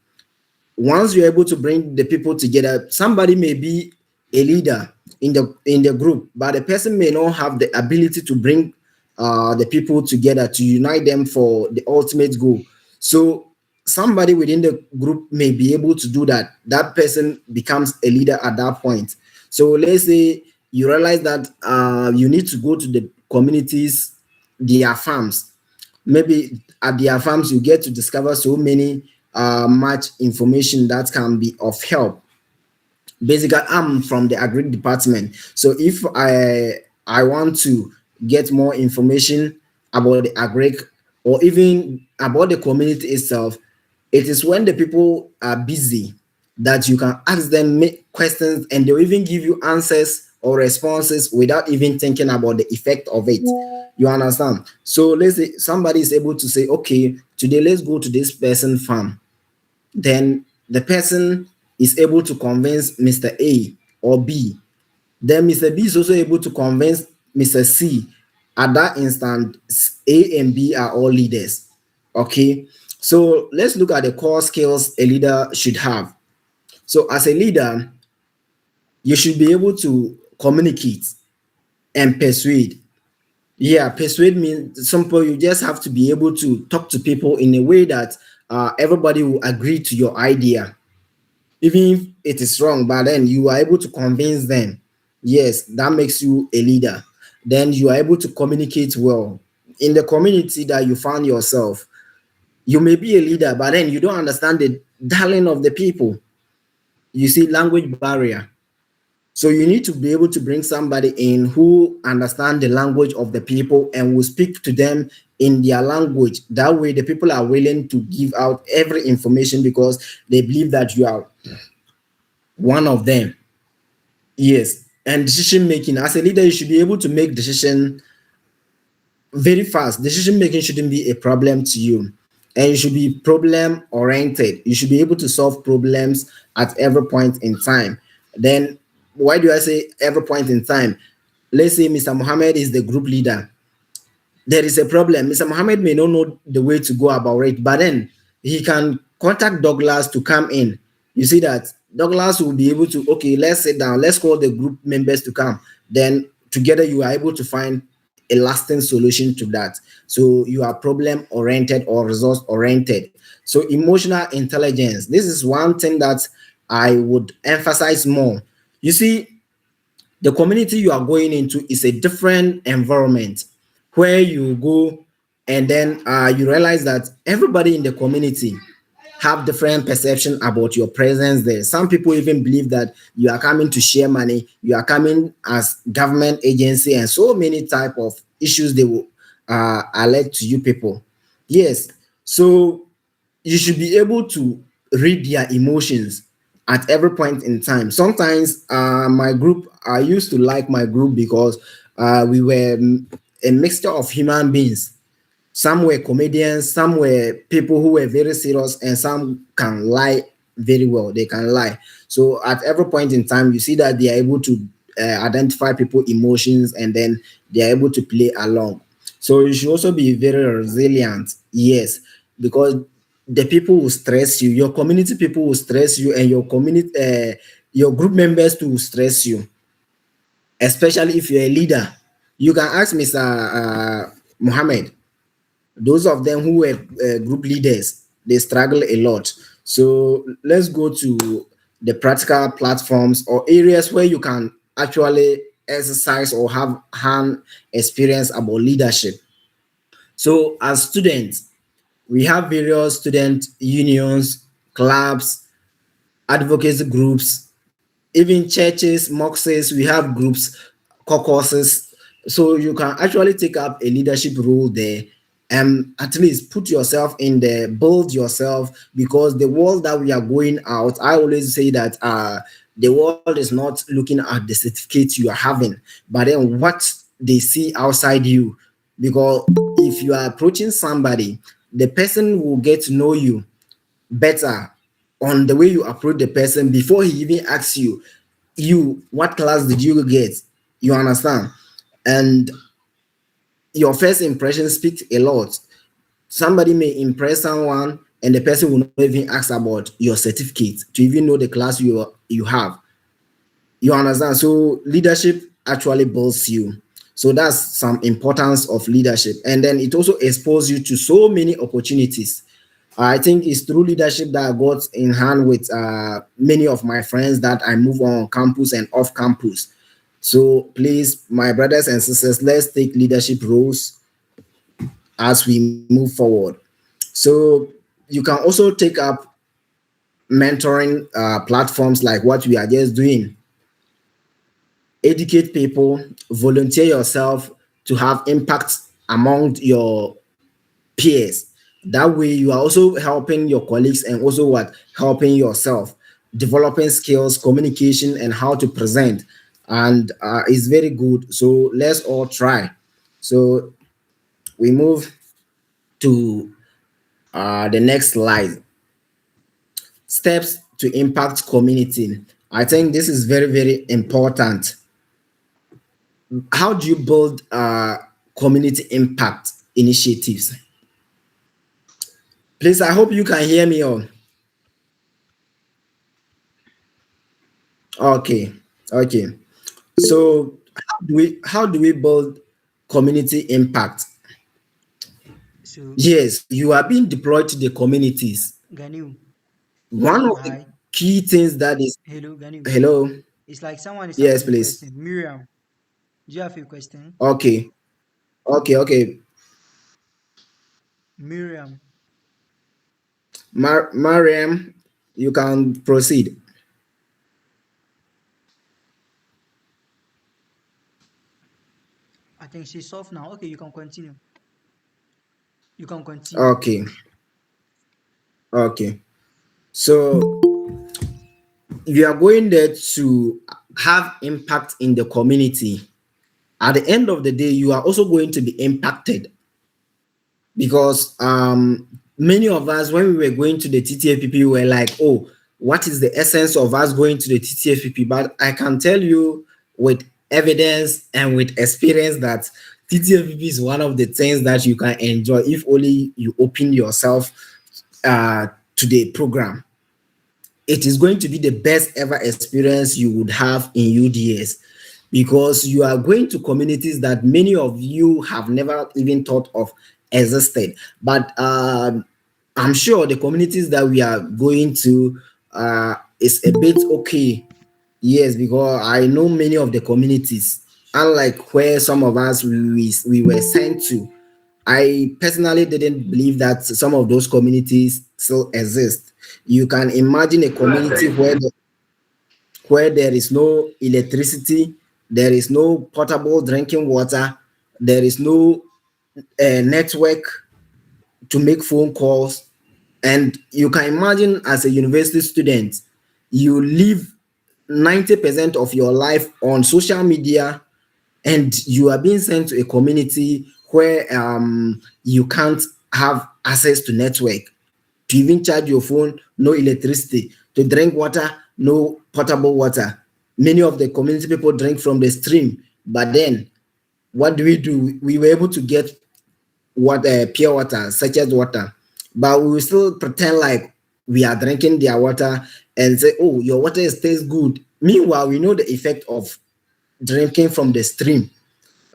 Once you're able to bring the people together, somebody may be a leader in the group, but the person may not have the ability to bring the people together to unite them for the ultimate goal. So somebody within the group may be able to do that. That person becomes a leader at that point. So let's say you realize that you need to go to the communities, their farms. Maybe at their farms you get to discover so many much information that can be of help. Basically, I'm from the agri department, so if I want to get more information about the agri or even about the community itself, it is when the people are busy that you can ask them make questions, and they'll even give you answers or responses without even thinking about the effect of it. You understand? So let's say somebody is able to say, okay, today let's go to this person farm. Then the person is able to convince Mr. A or B. Then Mr. B is also able to convince Mr. C. At that instant, A and B are all leaders. Okay. So let's look at the core skills a leader should have. So as a leader, you should be able to communicate and persuade. Yeah, persuade means simple. You just have to be able to talk to people in a way that everybody will agree to your idea, even if it is wrong. But then you are able to convince them. Yes, that makes you a leader. Then you are able to communicate well in the community that you found yourself. You may be a leader, but then you don't understand darling of the people. You see, language barrier. So you need to be able to bring somebody in who understand the language of the people and will speak to them in their language. That way, the people are willing to give out every information because they believe that you are one of them. Yes, and decision making. As a leader, you should be able to make decision very fast. Decision making shouldn't be a problem to you, and you should be problem oriented. You should be able to solve problems at every point in time. Then, why do I say every point in time? Let's say Mr. Mohammed is the group leader. There is a problem. Mr. Mohammed may not know the way to go about it, but then he can contact Douglas to come in. You see that Douglas will be able to, okay, let's sit down, let's call the group members to come. Then together you are able to find a lasting solution to that. So you are problem oriented or resource oriented. So emotional intelligence. This is one thing that I would emphasize more. You see, the community you are going into is a different environment where you go, and then you realize that everybody in the community have different perception about your presence there. Some people even believe that you are coming to share money, you are coming as government agency, and so many type of issues they will alert to you people. Yes, so you should be able to read their emotions at every point in time. Sometimes my group, I used to like my group because we were a mixture of human beings. Some were comedians, some were people who were very serious, and some can lie very well. They can lie. So at every point in time, you see that they are able to identify people's emotions, and then they are able to play along. So you should also be very resilient. Yes, because the people will stress you. Your community people will stress you, and your group members too will stress you. Especially if you're a leader, you can ask Mr. Mohammed. Those of them who were group leaders, they struggle a lot. So let's go to the practical platforms or areas where you can actually exercise or have hand experience about leadership. So as students, we have various student unions, clubs, advocacy groups, even churches, mosques, we have groups, caucuses. So you can actually take up a leadership role there and at least put yourself in there, build yourself, because the world that we are going out, I always say that the world is not looking at the certificate you are having, but then what they see outside you. Because if you are approaching somebody, the person will get to know you better on the way you approach the person before he even asks you, what class did you get? You understand? And your first impression speaks a lot. Somebody may impress someone, and the person will not even ask about your certificate to even know the class you have. You understand? So leadership actually builds you. So that's some importance of leadership. And then it also exposes you to so many opportunities. I think it's through leadership that I got in hand with many of my friends that I move on campus and off campus. So please, my brothers and sisters, let's take leadership roles as we move forward. So you can also take up mentoring platforms like what we are just doing. Educate people, volunteer yourself to have impact among your peers. That way, you are also helping your colleagues and also what helping yourself, developing skills, communication, and how to present. And it's very good. So let's all try. So we move to the next slide. Steps to impact community. I think this is very, very important. How do you build community impact initiatives? Please, I hope you can hear me all. Okay, okay. So how do we build community impact? So, Yes, you are being deployed to the communities. Ganiu, One of the hi. key things that is Hello, Ganiu. hello. It's like someone is Yes, asking a please. question. Miriam, do you have a question? Okay, okay. Miriam, Mariam. You can proceed. I think she's off now. Okay, you can continue. You can continue. Okay, okay. So you are going there to have impact in the community. At the end of the day, you are also going to be impacted because many of us, when we were going to the TTFPP, we were like, oh, what is the essence of us going to the TTFPP? But I can tell you with evidence and with experience that TTFPP is one of the things that you can enjoy if only you open yourself to the program. It is going to be the best ever experience you would have in UDS because you are going to communities that many of you have never even thought of existed. But I'm sure the communities that we are going to is a bit okay. Yes, because I know many of the communities, unlike where some of us we were sent to. I personally didn't believe that some of those communities still exist. You can imagine a community where there is no electricity, there is no potable drinking water, there is no network to make phone calls. And you can imagine as a university student, you live 90% of your life on social media and you are being sent to a community where you can't have access to network, to even charge your phone, no electricity, to drink water, no potable water. Many of the community people drink from the stream, but then what do? We were able to get water, pure water, such as water, but we will still pretend like we are drinking their water and say, "Oh, your water tastes good." Meanwhile, we know the effect of drinking from the stream,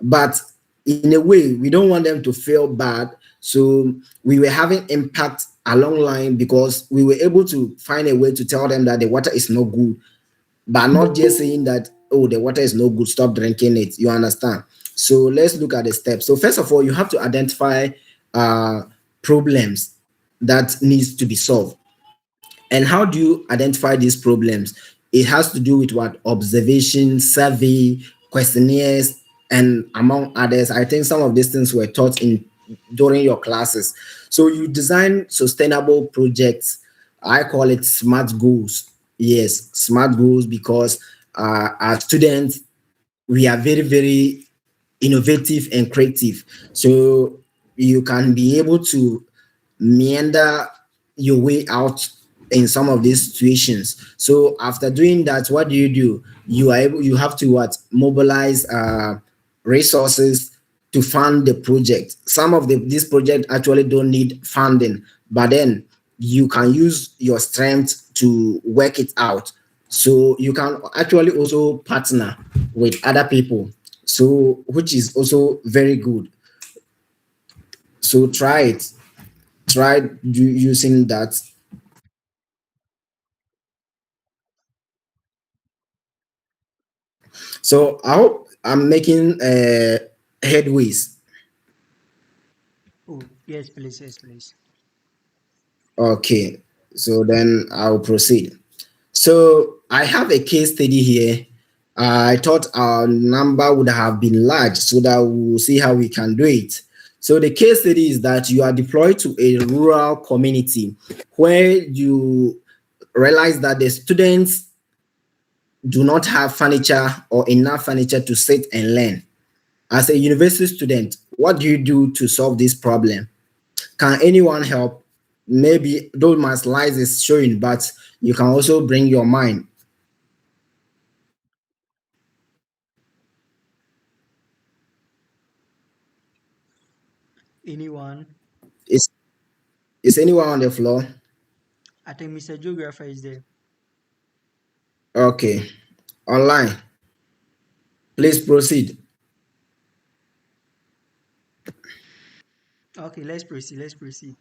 but in a way we don't want them to feel bad, so we were having impact along line because we were able to find a way to tell them that the water is no good, but not just saying that, oh, the water is no good, stop drinking it. You understand? So let's look at the steps. So first of all, you have to identify uh problems that needs to be solved. And how do you identify these problems? It has to do with what? Observation, survey, questionnaires, and among others. I think some of these things were taught in during your classes. So you design sustainable projects. I call it smart goals. Yes, smart goals because as students, we are very, very innovative and creative. So you can be able to meander your way out in some of these situations. So after doing that, what do? You have to what? Mobilize resources to fund the project. Some of these projects actually don't need funding, but then you can use your strength to work it out. So you can actually also partner with other people. So which is also very good. So try it. Try using that. So I hope I'm making headways. Oh, yes, please. Yes, please. Okay, so then I'll proceed. So I have a case study here. I thought our number would have been large so that we'll see how we can do it. So the case study is that you are deployed to a rural community where you realize that the students do not have furniture or enough furniture to sit and learn. As a university student, what do you do to solve this problem? Can anyone help? Maybe though my slides is showing, but you can also bring your mind. Anyone? Is is anyone on the floor? I think Mr. Geographer is there. Okay. Online. Please proceed. Okay, let's proceed. Let's proceed.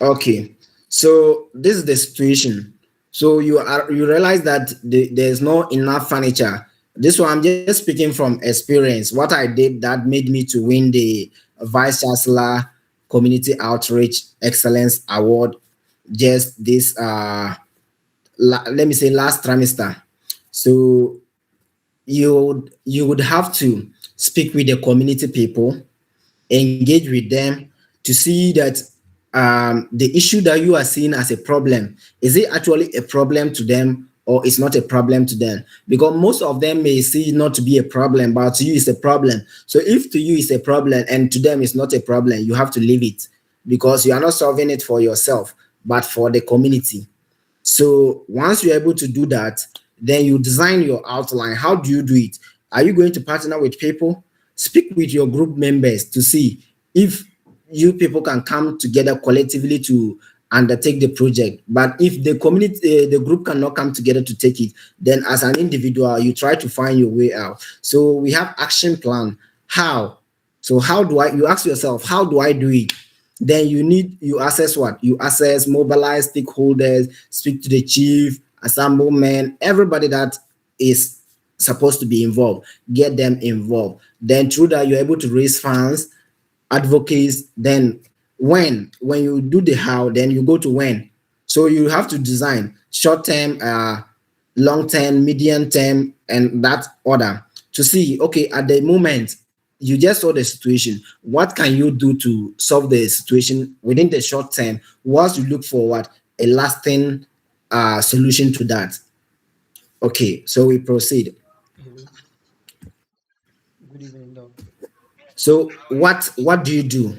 Okay. So this is the situation. So you realize that there's no enough furniture. This one I'm just speaking from experience. What I did that made me to win the Vice Chancellor Community Outreach Excellence Award just this let me say last trimester. So you would have to speak with the community people, engage with them to see that the issue that you are seeing as a problem, is it actually a problem to them or it's not a problem to them? Because most of them may see it not to be a problem, but to you it's a problem. So if to you it's a problem and to them it's not a problem, you have to leave it, because you are not solving it for yourself but for the community. So once you're able to do that, then you design your outline. How do you do it? Are you going to partner with people? Speak with your group members to see if you people can come together collectively to undertake the project. But if the community, the group cannot come together to take it, then as an individual, you try to find your way out. So we have action plan. How? So how do I? You ask yourself, how do I do it? Then you assess what? You assess, mobilize stakeholders, speak to the chief, assemblyman, everybody that is supposed to be involved, get them involved. Then through that, you're able to raise funds, advocates. Then when you do the how, then you go to when. So you have to design short term, long term, medium term, and that order to see, okay, at the moment you just saw the situation, what can you do to solve the situation within the short term, whilst you look forward a lasting solution to that. Okay, so we proceed. Hello. Good evening, Doc. So what do you do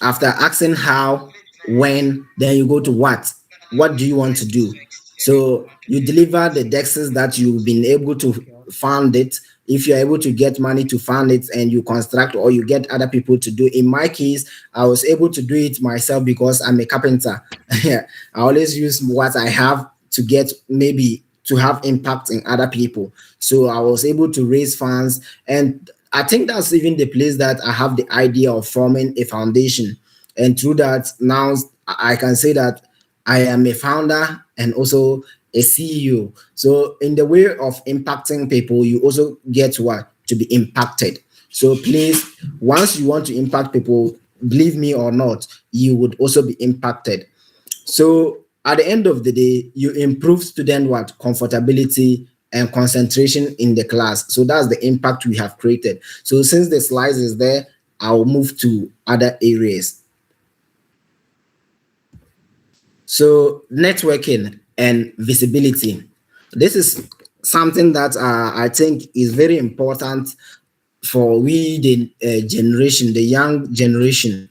after asking how, when, then you go to what? What do you want to do? So you deliver the dexes that you've been able to Okay. fund it. If you're able to get money to fund it and you construct or you get other people to do. In my case, I was able to do it myself because I'm a carpenter. I always use what I have to get maybe to have impact in other people. So I was able to raise funds, and I think that's even the place that I have the idea of forming a foundation. And through that, now I can say that I am a founder and also a CEO. So in the way of impacting people, you also get what? To be impacted. So please, once you want to impact people, believe me or not, you would also be impacted. So at the end of the day, you improve student what? Comfortability and concentration in the class. So that's the impact we have created. So since the slides is there, I'll move to other areas. So networking and visibility. This is something that I think is very important for we the generation, the young generation.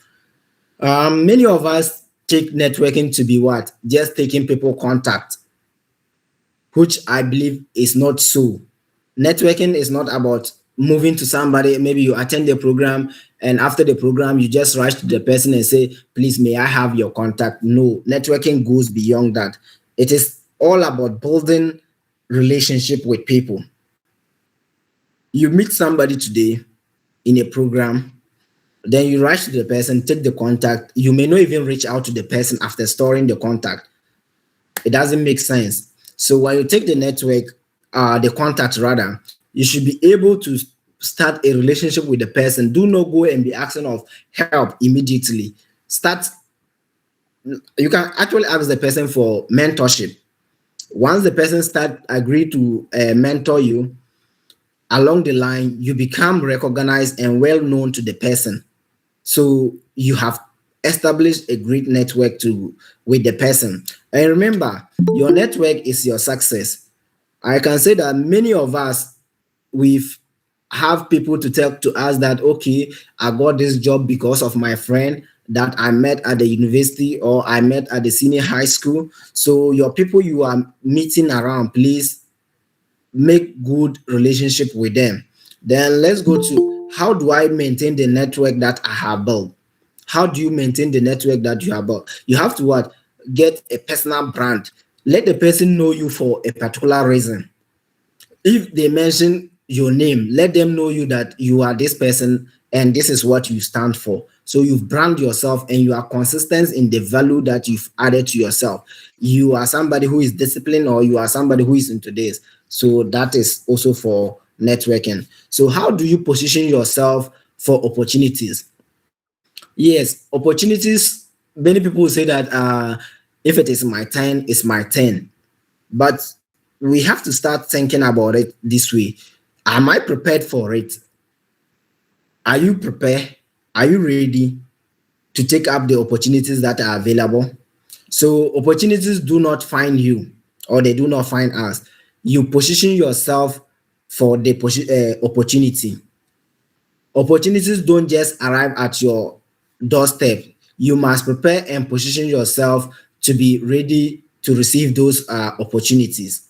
Many of us take networking to be what? Just taking people contact, which I believe is not so. Networking is not about moving to somebody. Maybe you attend the program, and after the program, you just rush to the person and say, please, may I have your contact? No, networking goes beyond that. It is all about building relationship with people. You meet somebody today in a program, then you rush to the person, take the contact. You may not even reach out to the person after storing the contact. It doesn't make sense. So when you take the network, the contact rather, you should be able to start a relationship with the person. Do not go and be asking of help immediately. Start. You can actually ask the person for mentorship. Once the person start agree to mentor you, along the line, you become recognized and well known to the person. So you have established a great network to with the person. And remember, your network is your success. I can say that many of us we've have people to tell to us that okay, I got this job because of my friend that I met at the university or I met at the senior high school. So your people you are meeting around, please make good relationship with them. Then let's go to how do I maintain the network that I have built? How do you maintain the network that you have built? You have to what? Get a personal brand. Let the person know you for a particular reason. If they mention your name, let them know you that you are this person and this is what you stand for. So you've brand yourself and you are consistent in the value that you've added to yourself. You are somebody who is disciplined or you are somebody who is into this. So that is also for networking. So how do you position yourself for opportunities? Yes, opportunities. Many people say that If it is my turn, it's my turn. But we have to start thinking about it this way. Am I prepared for it? Are you prepared? Are you ready to take up the opportunities that are available? So opportunities do not find you, or they do not find us. You position yourself for the opportunity. Opportunities don't just arrive at your doorstep. You must prepare and position yourself to be ready to receive those opportunities.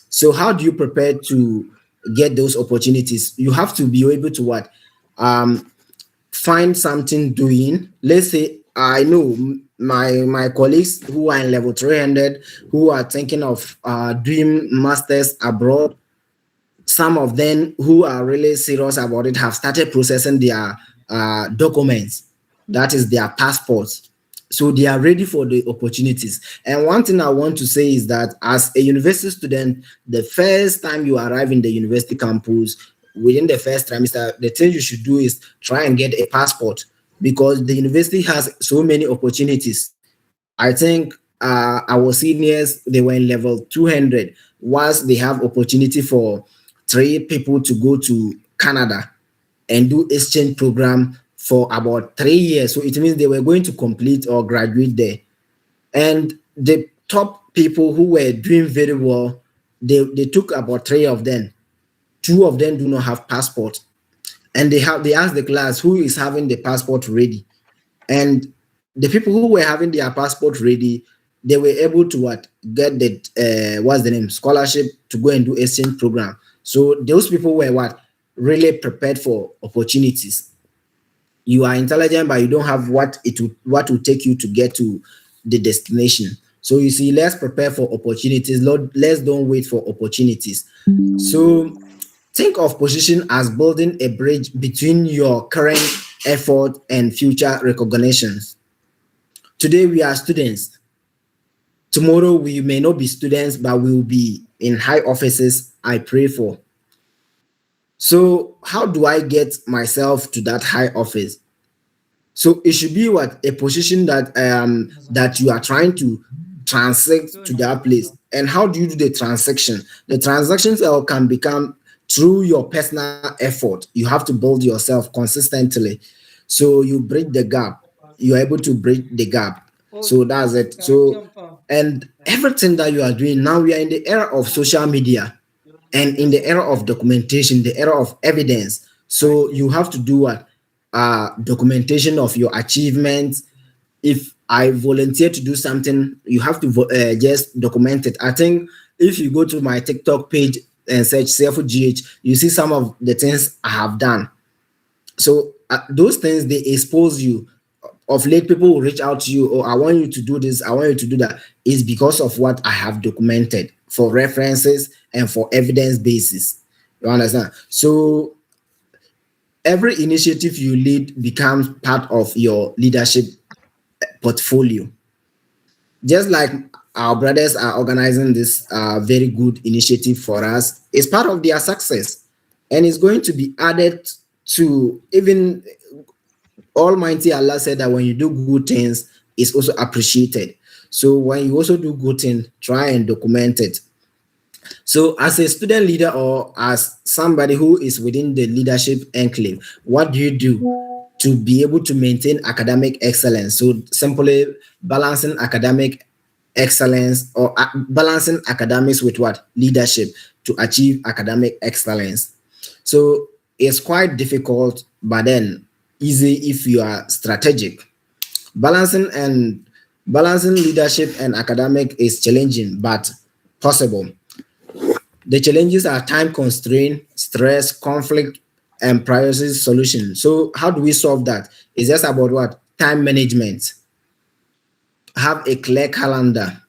So how do you prepare to get those opportunities? You have to be able to what? Um, Find something doing. Let's say I know my colleagues who are in level 300 who are thinking of doing masters abroad. Some of them who are really serious about it have started processing their documents, that is their passports. So they are ready for the opportunities. And one thing I want to say is that as a university student, the first time you arrive in the university campus, within the first trimester, the thing you should do is try and get a passport, because the university has so many opportunities. I think our seniors, they were in level 200. Once they have opportunity for three people to go to Canada and do exchange program for about 3 years. So it means they were going to complete or graduate there. And the top people who were doing very well, they took about three of them. Two of them do not have passport. And they asked the class who is having the passport ready. And the people who were having their passport ready, they were able to what get the what's the name scholarship to go and do exchange program. So those people were what really prepared for opportunities. You are intelligent, but you don't have what will take you to get to the destination. So you see, let's prepare for opportunities. Lord, let's don't wait for opportunities. So think of position as building a bridge between your current effort and future recognitions. Today we are students. Tomorrow we may not be students, but we will be in high offices. I pray for. So how do I get myself to that high office? So it should be what a position that you are trying to transact to that place. And how do you do the transaction? The transactions can become through your personal effort. You have to build yourself consistently. So you bridge the gap. You're able to bridge the gap. So that's it. So and everything that you are doing now, we are in the era of social media and in the era of documentation, the era of evidence. So you have to do what? Documentation of your achievements. If I volunteer to do something, you have to just document it. I think if you go to my TikTok page and search Siafu GH, you see some of the things I have done. So those things, they expose you. Of late, people will reach out to you, oh, I want you to do this, I want you to do that. It's because of what I have documented for references and for evidence basis. You understand? So every initiative you lead becomes part of your leadership portfolio. Just like our brothers are organizing this very good initiative for us, it's part of their success, and it's going to be added to. Even Almighty Allah said that when you do good things, it's also appreciated. So when you also do good things, try and document it. So as a student leader or as somebody who is within the leadership enclave, what do you do to be able to maintain academic excellence? So simply balancing academic excellence, or balancing academics with what? Leadership, to achieve academic excellence. So it's quite difficult, but then easy if you are strategic. Balancing leadership and academic is challenging but possible. The challenges are time constraint, stress, conflict, and priority solution. So how do we solve that? It's just about what? Time management. Have a clear calendar.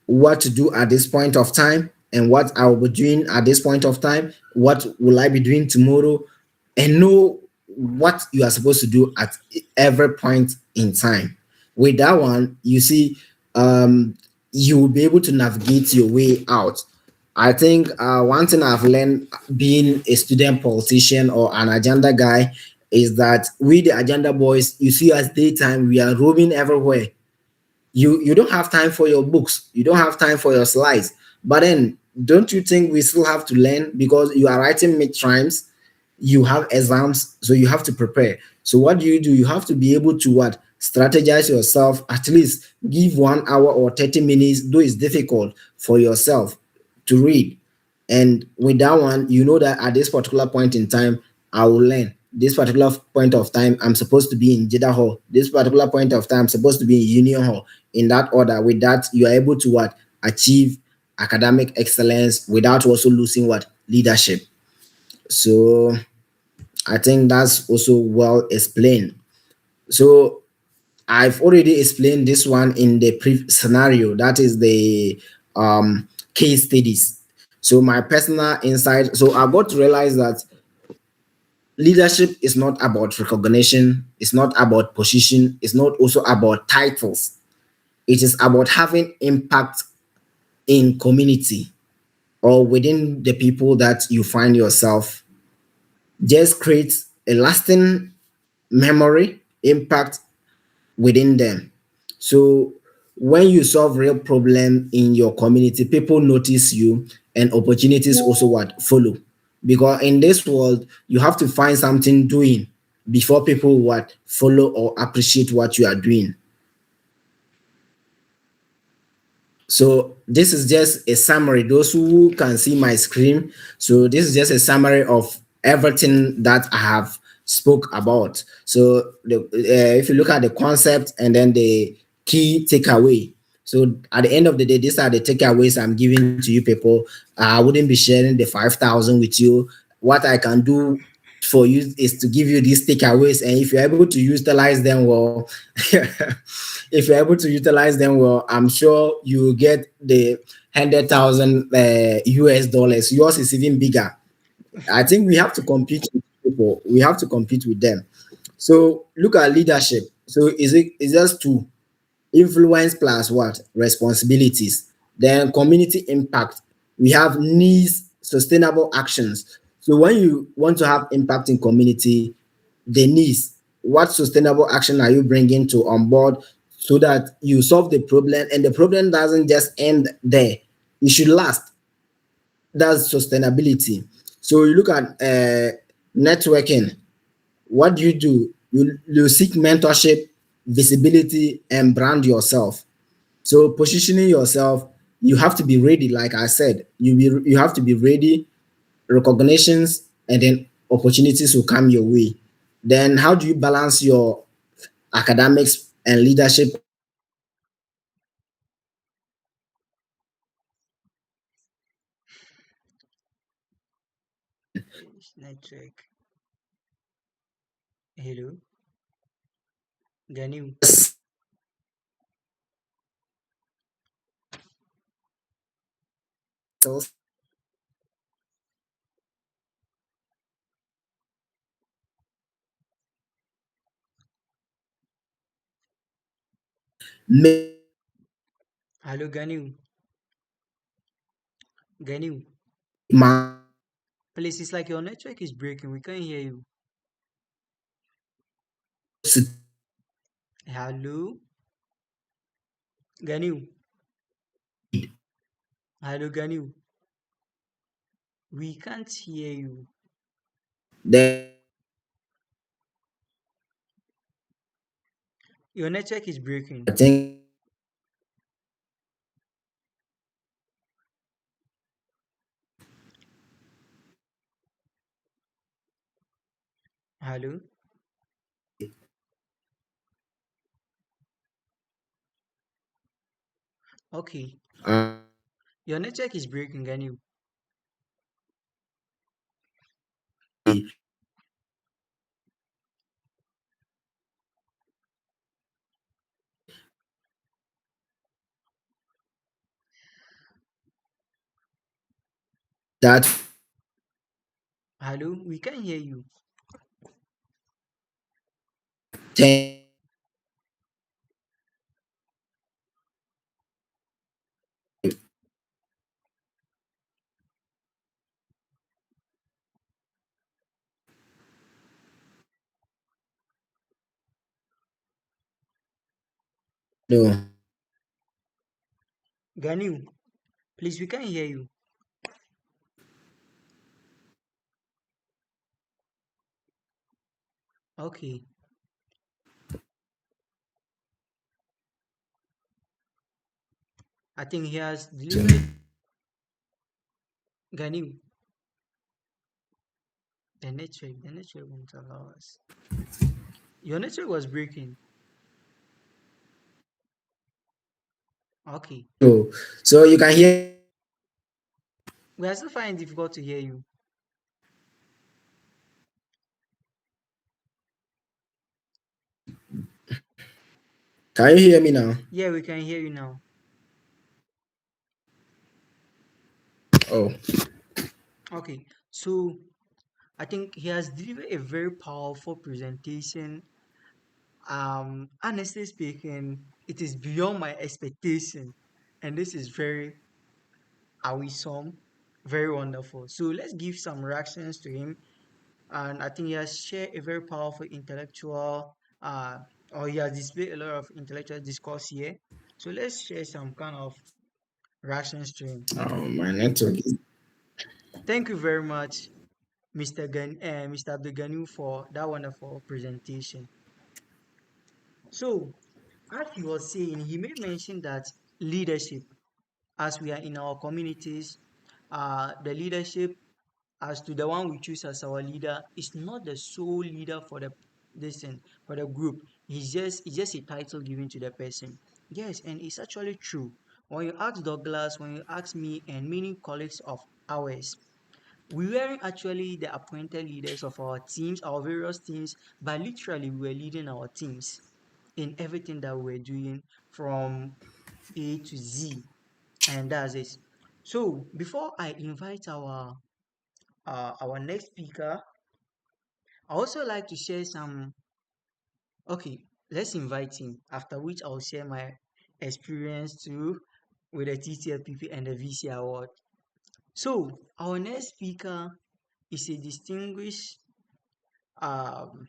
What to do at this point of time and what I will be doing at this point of time. What will I be doing tomorrow? And know what you are supposed to do at every point in time. With that one, you see, you will be able to navigate your way out. I think one thing I've learned being a student politician or an agenda guy is that we, the agenda boys, you see us daytime, we are roaming everywhere. You don't have time for your books, you don't have time for your slides. But then, don't you think we still have to learn because you are writing mid times, you have exams, so you have to prepare. So what do? You have to be able to what? Strategize yourself, at least give 1 hour or 30 minutes, though it's difficult for yourself to read. And with that one, you know that at this particular point in time, I will learn. This particular point of time, I'm supposed to be in Jeddah Hall. This particular point of time, I'm supposed to be in Union Hall. In that order, with that, you are able to what? Achieve academic excellence without also losing what? Leadership. So I think that's also well explained. So I've already explained this one in the scenario, that is the case studies. So my personal insight, so I got to realize that leadership is not about recognition, it's not about position, it's not also about titles. It is about having impact in community or within the people that you find yourself. Just create a lasting memory, impact within them. So when you solve real problem in your community, people notice you and opportunities also what? Follow. Because in this world, you have to find something doing before people what? Follow or appreciate what you are doing. So this is just a summary. Those who can see my screen, so this is just a summary of everything that I have spoke about. So if you look at the concept and then the key takeaway. So at the end of the day, these are the takeaways I'm giving to you people. I wouldn't be sharing the 5,000 with you. What I can do for you is to give you these takeaways, and if you're able to utilize them well, if you're able to utilize them well, I'm sure you will get the 100,000 US dollars. Yours is even bigger. I think we have to compete with people. We have to compete with them. So look at leadership. So is just two: influence plus what? Responsibilities. Then community impact. We have needs, sustainable actions. So when you want to have impact in community, the needs, what sustainable action are you bringing to on board so that you solve the problem and the problem doesn't just end there. It should last. That's sustainability. So you look at networking. What do? You seek mentorship, visibility, and brand yourself. So positioning yourself, you have to be ready. Like I said, you have to be ready. Recognitions and then opportunities will come your way. Then how do you balance your academics and leadership? Network. Hello, Ganiu. Make Hello, Ganiu. Ganiu. my Please, it's like your network is breaking. We can't hear you. Hello, Ganiu. Hello, Ganiu. We can't hear you. then Your network is breaking. I think Hello. Okay. uh, Your network is breaking, Ganiu. that Hello. We can't hear you. thing, no. Ganiu, please, we can't hear you. Okay, I think he has delivered. Ganiu, the network won't allow us. Your network was breaking. Okay, So you can hear. we are still finding it difficult to hear you. Can you hear me now? Yeah, we can hear you now. Oh, Okay, so I think he has delivered a very powerful presentation. Honestly speaking, it is beyond my expectation, and this is very awesome, very wonderful. So let's give some reactions to him, and I think he has shared a very powerful intellectual, or he has displayed a lot of intellectual discourse here. So let's share some kind of reactions to him. my network is. Thank you very much, Mr. Abdul Ganiu, for that wonderful presentation. So, as he was saying, he made mention that leadership, as we are in our communities, the leadership as to the one we choose as our leader is not the sole leader for the for the group. It's just a title given to the person. Yes, and it's actually true. When you ask Douglas, when you ask me, and many colleagues of ours, we weren't actually the appointed leaders of our teams, our various teams, but literally we were leading our teams in everything that we were doing from A to Z, and that's it. So before I invite our next speaker, I also like to share some. Okay, let's invite him. After which I'll share my experience too with the TTFPP and the VC award. So our next speaker is a distinguished um,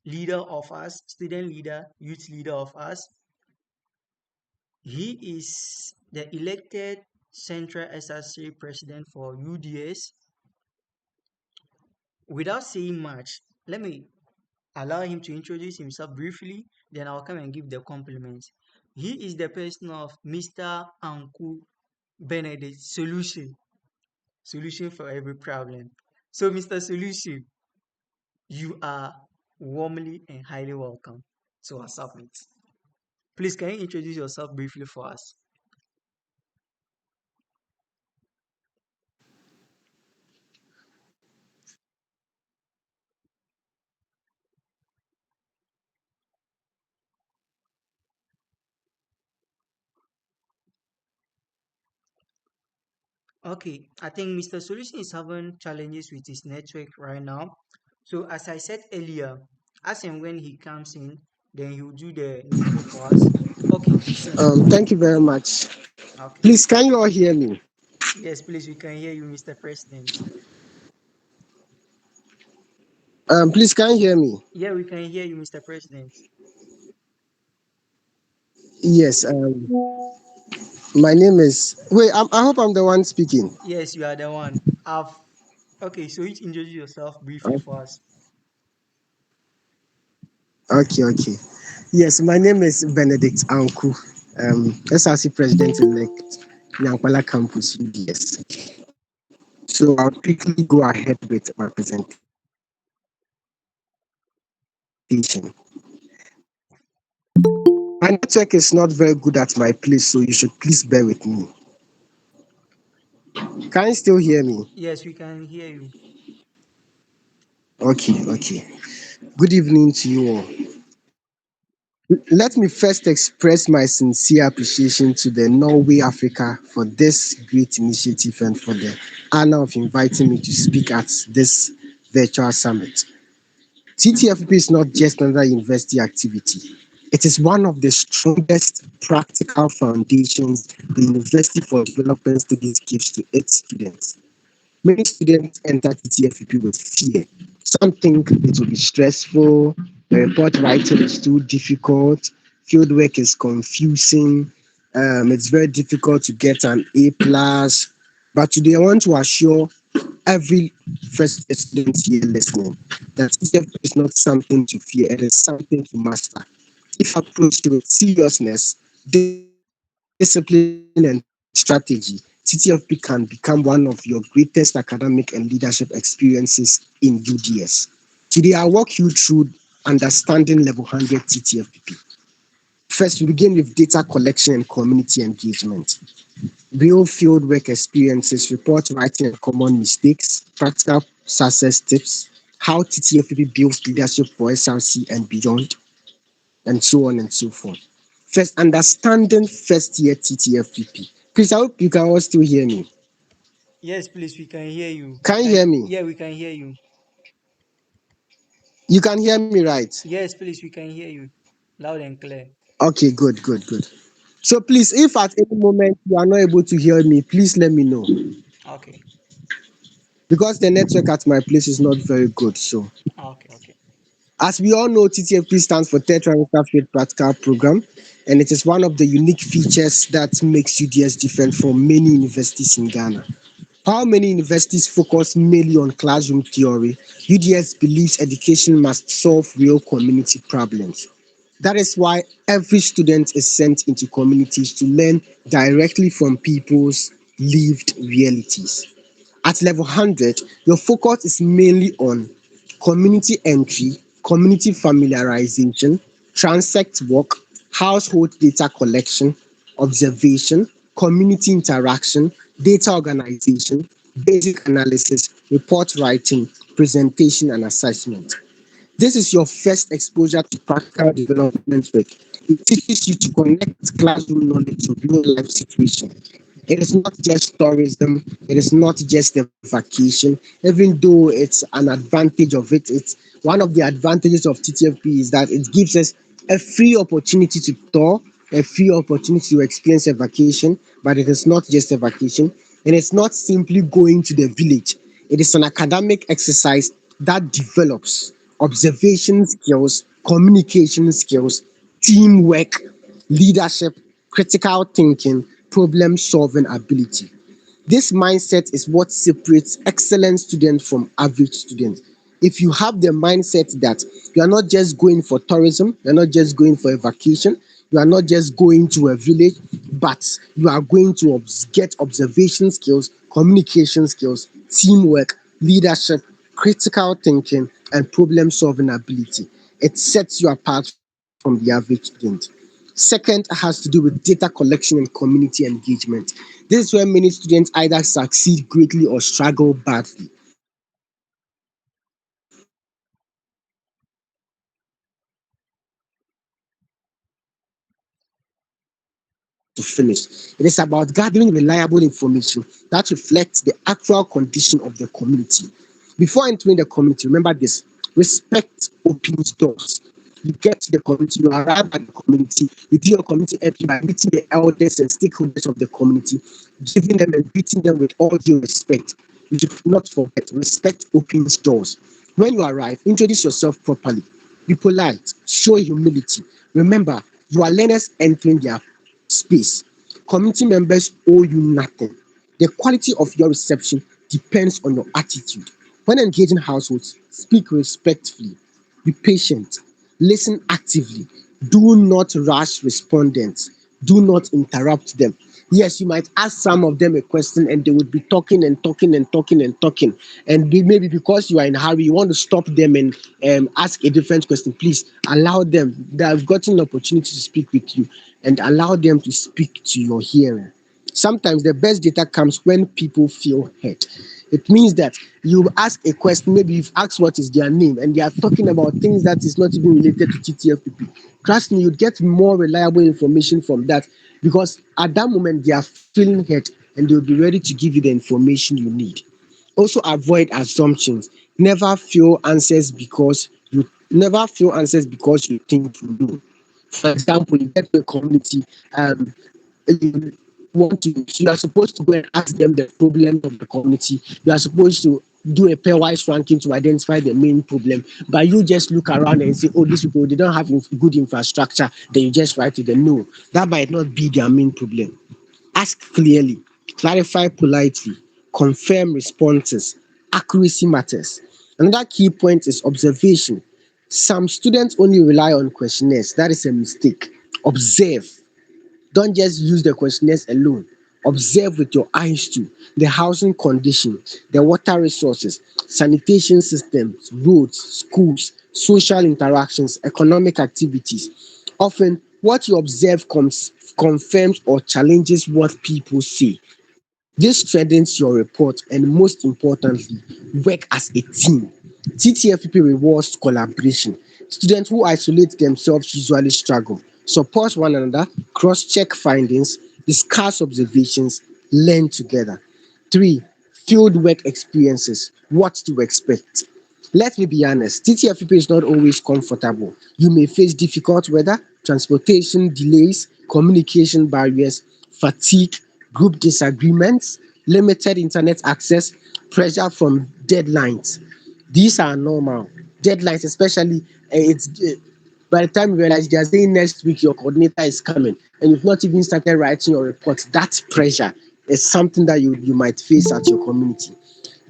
leader of us, student leader, youth leader of us. He is the elected Central SRC president for UDS. Without saying much, let me allow him to introduce himself briefly, then I'll come and give the compliments. He is the person of Mr. Anku Benedict, solution for every problem. So, Mr. Solution, you are warmly and highly welcome to our summit. Please, can you introduce yourself briefly for us? Okay, I think Mr. Solution is having challenges with his network right now. So, as I said earlier, as and when he comes in, then he will do the needful for us. Okay, so, Thank you very much. okay. Please, can you all hear me? Yes, please, we can hear you, Mr. President. Please, can you hear me? Yeah, we can hear you, Mr. President. Yes. My name is. Wait, I hope I'm the one speaking. Yes, you are the one. Okay, so you introduce yourself briefly Oh, for us. okay, okay. Yes, my name is Benedict Anku, SRC President elect, Nyankwala Campus UDS. So I'll quickly go ahead with my presentation. My network is not very good at my place, so you should please bear with me. Can you still hear me? Yes, we can hear you. Okay, okay. Good evening to you all. Let me first express my sincere appreciation to the NurWay Africa for this great initiative and for the honor of inviting me to speak at this virtual summit. TTFP is not just another university activity. It is one of the strongest practical foundations the University for Development Studies gives to its students. Many students enter TTFPP with fear. Some think it will be stressful, the report writing is too difficult, fieldwork is confusing, It's very difficult to get an A plus. But today I want to assure every first year student here listening that TTFP is not something to fear, it is something to master. If approached with seriousness, discipline, and strategy, TTFP can become one of your greatest academic and leadership experiences in UDS. Today, I'll walk you through understanding level 100 TTFPP. First, we begin with data collection and community engagement. Real field work experiences, report writing and common mistakes, practical success tips, how TTFPP builds leadership for SRC and beyond, and so on and so forth. First, understanding first year TTFPP. Please, I hope you can all still hear me. Yes, please, we can hear you. Can you Can hear me? yeah, we can hear you. You can hear me, right? Yes, please, we can hear you. Loud and clear. Okay, good, good, good. So please, if at any moment you are not able to hear me, please let me know Okay. because the network at my place is not very good. So, Okay, okay. as we all know, TTFP stands for Third Trimester Field Practical Program, and it is one of the unique features that makes UDS different from many universities in Ghana. While many universities focus mainly on classroom theory, UDS believes education must solve real community problems. That is why every student is sent into communities to learn directly from people's lived realities. At level 100, your focus is mainly on community entry, community familiarization, transect work, household data collection, observation, community interaction, data organization, basic analysis, report writing, presentation, and assessment. This is your first exposure to practical development work. It teaches you to connect classroom knowledge to real life situations. It is not just tourism, it is not just a vacation, even though it's an advantage of it. It's one of the advantages of TTFP is that it gives us a free opportunity to tour, a free opportunity to experience a vacation, but it is not just a vacation. And it's not simply going to the village. It is an academic exercise that develops observation skills, communication skills, teamwork, leadership, critical thinking, problem solving ability. This mindset is what separates excellent students from average students. If you have the mindset that you are not just going for tourism, you're not just going for a vacation, you are not just going to a village, but you are going to get observation skills, communication skills, teamwork, leadership, critical thinking, and problem solving ability. It sets you apart from the average student. Second has to do with data collection and community engagement. This is where many students either succeed greatly or struggle badly. It is about gathering reliable information that reflects the actual condition of the community. This is where many students struggle to finish. It is about gathering reliable information that reflects the actual condition of the community. Before entering the community, remember this: respect opens doors. You get to the community, you arrive at the community, you do your community entry by meeting the elders and stakeholders of the community, giving them and greeting them with all due respect. You should not forget, respect opens doors. When you arrive, introduce yourself properly. Be polite, show humility. Remember, you are learners entering their space. Community members owe you nothing. The quality of your reception depends on your attitude. When engaging households, speak respectfully, be patient, listen actively, do not rush respondents, do not interrupt them. Yes, you might ask some of them a question and they would be talking and talking and talking and talking. And maybe because you are in a hurry, you want to stop them and ask a different question. Please allow them. They have gotten an opportunity to speak with you and allow them to speak to your hearing. Sometimes the best data comes when people feel heard. It means that you ask a question, maybe you've asked what is their name, and they are talking about things that is not even related to TTFPP. Trust me, you'd get more reliable information from that because at that moment they are feeling heard and they'll be ready to give you the information you need. Also, avoid assumptions. Never feel answers because you think you know. For example, you get to a community, um, you are supposed to go and ask them the problems of the community. You are supposed to do a pairwise ranking to identify the main problem. But you just look around and say, oh, these people, they don't have good infrastructure. Then you just write to them. No, that might not be their main problem. Ask clearly, clarify politely, confirm responses. Accuracy matters. Another key point is observation. Some students only rely on questionnaires. That is a mistake. Observe. Don't just use the questionnaires alone. Observe with your eyes too. The housing conditions, the water resources, sanitation systems, roads, schools, social interactions, economic activities. Often, what you observe confirms or challenges what people say. This strengthens your report and, most importantly, work as a team. TTFPP rewards collaboration. Students who isolate themselves usually struggle. Support one another, cross check findings, discuss observations, learn together. 3. Field work experiences. What to expect. Let me be honest, TTFPP is not always comfortable. You may face difficult weather, transportation delays, communication barriers, fatigue, group disagreements, limited internet access, pressure from deadlines. These are normal. Deadlines, especially, it's by the time you realize they are saying next week your coordinator is coming and you've not even started writing your report, that pressure is something that you might face at your community.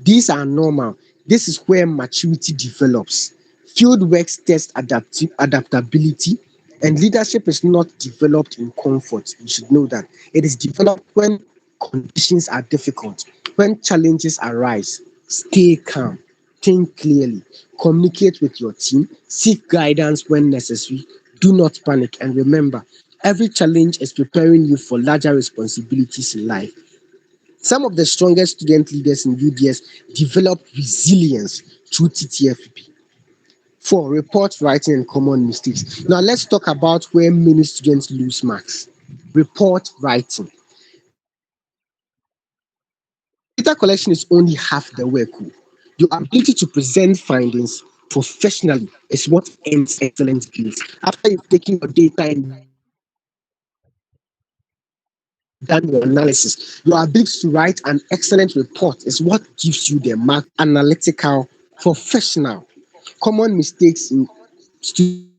These are normal. This is where maturity develops. Field works test adaptability, and leadership is not developed in comfort. You should know that. It is developed when conditions are difficult, when challenges arise. Stay calm, think clearly, communicate with your team, seek guidance when necessary. Do not panic, and remember, every challenge is preparing you for larger responsibilities in life. Some of the strongest student leaders in UDS develop resilience through TTFP. 4. Report writing and common mistakes. Now let's talk about where many students lose marks. Report writing. Data collection is only half the work. Your ability to present findings professionally is what earns excellent grades. After you've taken your data and done your analysis, your ability to write an excellent report is what gives you the mark. Analytical, professional. Common mistakes in students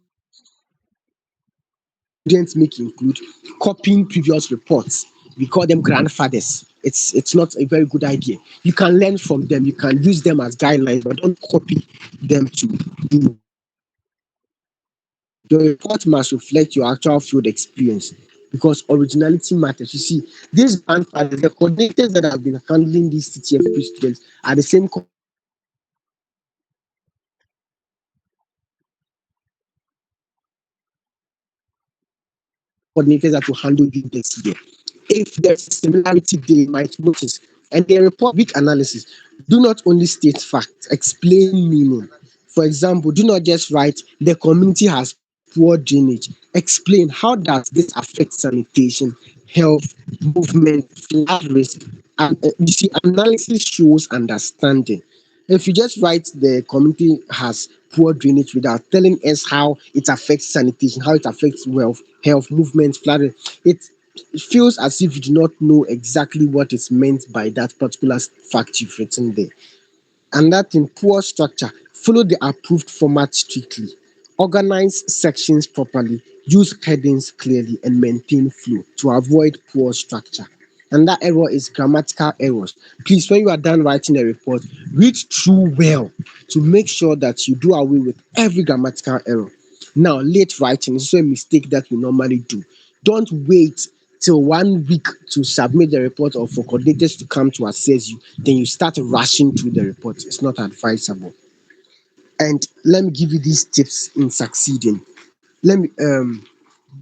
make include copying previous reports. We call them grandfathers. It's not a very good idea. You can learn from them. You can use them as guidelines, but don't copy them to do your report. It's not advisable. Your report must reflect your actual field experience because originality matters. You see, these grandfathers, the coordinators that have been handling these TTFP students, are the same coordinators that will handle your report next year. They are the same coordinators that will handle your report next year. If there is a similarity there, it might notice. And their report weak analysis. Do not only state facts, explain meaning. For example, do not just write the community has poor drainage. Explain how does this affect sanitation, health, movement, flood risk. And you see, analysis shows understanding. If you just write the community has poor drainage, explain how that this affects sanitation, health, movement, without telling us how it affects sanitation, how it affects health, movement, flood risk. It feels as if you do not know exactly what is meant by that particular fact you've written there. And that in poor structure, follow the approved format strictly. Organize sections properly, use headings clearly, and maintain flow to avoid poor structure. And that error is grammatical errors. Please, when you are done writing a report, read through well to make sure that you do away with every grammatical error. Now, late writing is also a mistake that we normally do. Don't wait till 1 week to submit the report or for coordinators to come to assess you. Then you start rushing through the report. It's not advisable. And let me give you these tips in succeeding. Let me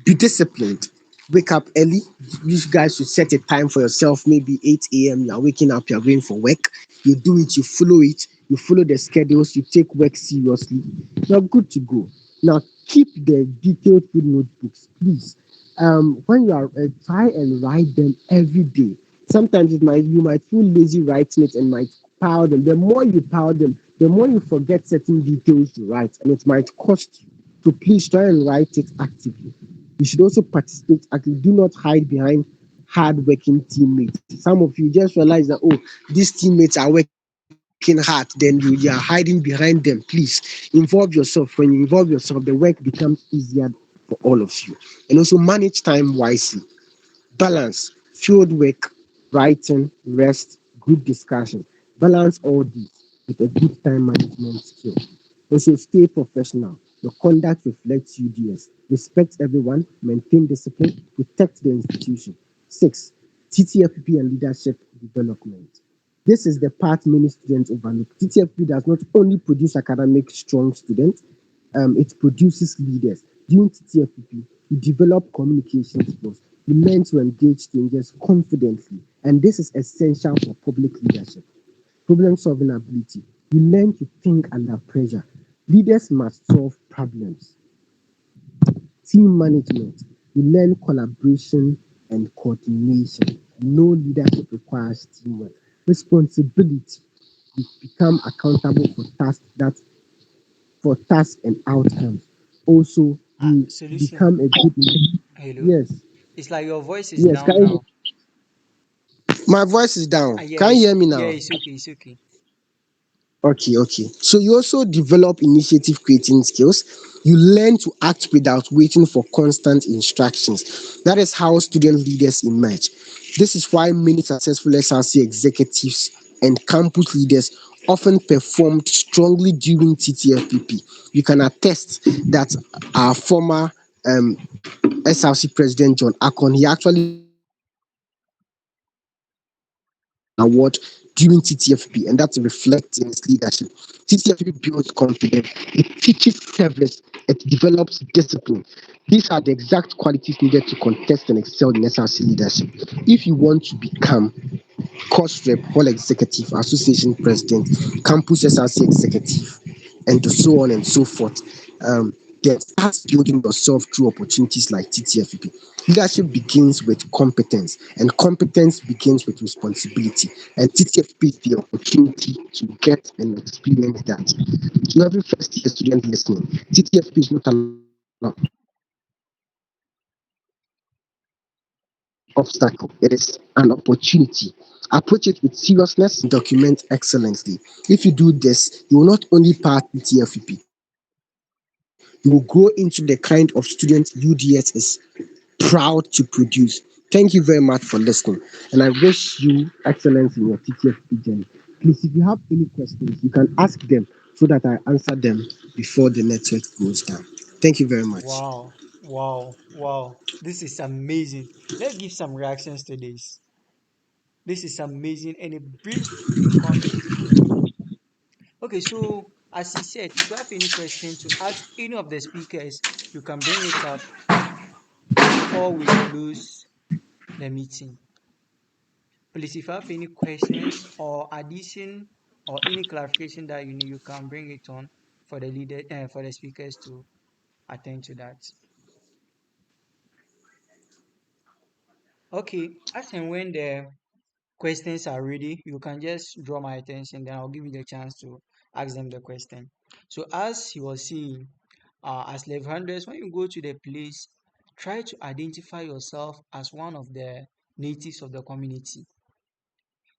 be disciplined. Wake up early. You guys should set a time for yourself, maybe 8 a.m. You are waking up, you are going for work. You do it, you follow the schedules, you take work seriously. You're good to go. Now, keep the detailed field notebooks, please. When you are try and write them every day. Sometimes you might feel lazy writing it and might pile them. The more you pile them, the more you forget certain details to write, and it might cost you. So please try and write it actively. You should also participate actively. Do not hide behind hard-working teammates. Some of you just realize that, oh, these teammates are working hard, then you are hiding behind them. Please involve yourself. When you involve yourself, the work becomes easier for all of you. And also manage time wisely. Balance field work, writing, rest, group discussion. Balance all these with a good time management skill. Also, stay professional. Your conduct reflects UDS. Respect everyone, maintain discipline, protect the institution. Six, TTFPP and leadership development. This is the part many students overlook. TTFP does not only produce academic strong students, it produces leaders. During TTFPP, you develop communication skills. You learn to engage strangers confidently, and this is essential for public leadership. Problem solving ability. You learn to think under pressure. Leaders must solve problems. Team management. You learn collaboration and coordination. No leadership requires teamwork. Responsibility. You become accountable for tasks and outcomes. Also, you Solution. become a good leader. Hello. Yes, It's like your voice is yes. down now. My voice is down. Yeah, Can you hear me yeah, now? it's okay, it's okay. Okay, okay. So you also develop initiative creating skills. You learn to act without waiting for constant instructions. That is how student leaders emerge. This is why many successful SRC executives and campus leaders often performed strongly during TTFPP. You can attest that our former um, SRC president John Akon, he actually received the award during TTFP, and that reflects in his leadership. TTFP builds confidence, it teaches service, it develops discipline. These are the exact qualities needed to contest and excel in SRC leadership. If you want to become course rep, hall executive, association president, campus SRC executive, and so on and so forth. Then start building yourself through opportunities like TTFP. Leadership begins with competence, and competence begins with responsibility. And TTFP is the opportunity to get and experience that. To every first year student listening, TTFP is not an obstacle, it is an opportunity. Approach it with seriousness and document excellently. If you do this, you will not only pass TTFP, you will grow into the kind of student UDS is proud to produce. Thank you very much for listening, and I wish you excellence in your TTFP journey. Please, if you have any questions, you can ask them so that I answer them before the network goes down. Thank you very much. Wow, wow, wow. This is amazing. Let's give some reactions to this. This is amazing and a brief comment. Okay, so as he said, if you have any question to ask any of the speakers, you can bring it up before we close the meeting. Please, if you have any questions or addition or any clarification that you need, you can bring it on for the leader for the speakers to attend to that. Okay, as and when the questions are ready, you can just draw my attention, then I'll give you the chance to ask them the question. So as you were saying, as level hundreds, when you go to the place, try to identify yourself as one of the natives of the community.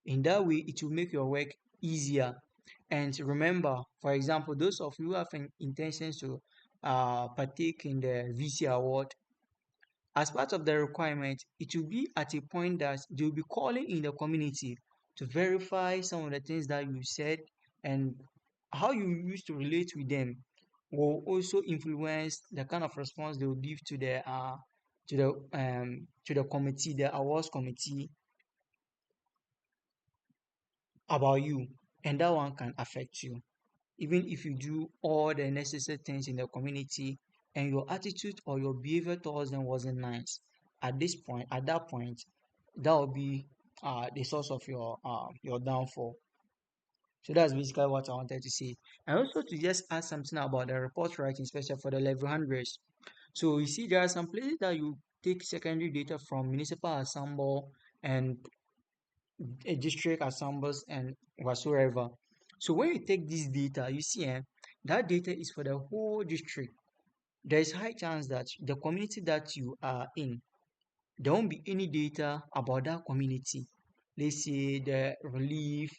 In that way, it will make your work easier. And remember, for example, those of you who have intentions to partake in the VC award, as part of the requirement, it will be at a point that they will be calling in the community to verify some of the things that you said, and how you used to relate with them will also influence the kind of response they will give to the committee, the awards committee, about you, and that one can affect you. Even if you do all the necessary things in the community and your attitude or your behavior towards them wasn't nice, at that point, that will be the source of your downfall. So that's basically what I wanted to say. And also to just add something about the report writing, especially for the level hundreds. So you see, there are some places that you take secondary data from municipal assemble and a district assembles and whatsoever. So when you take this data, you see that data is for the whole district. There is high chance that the community that you are in, there won't be any data about that community. Let's say the relief,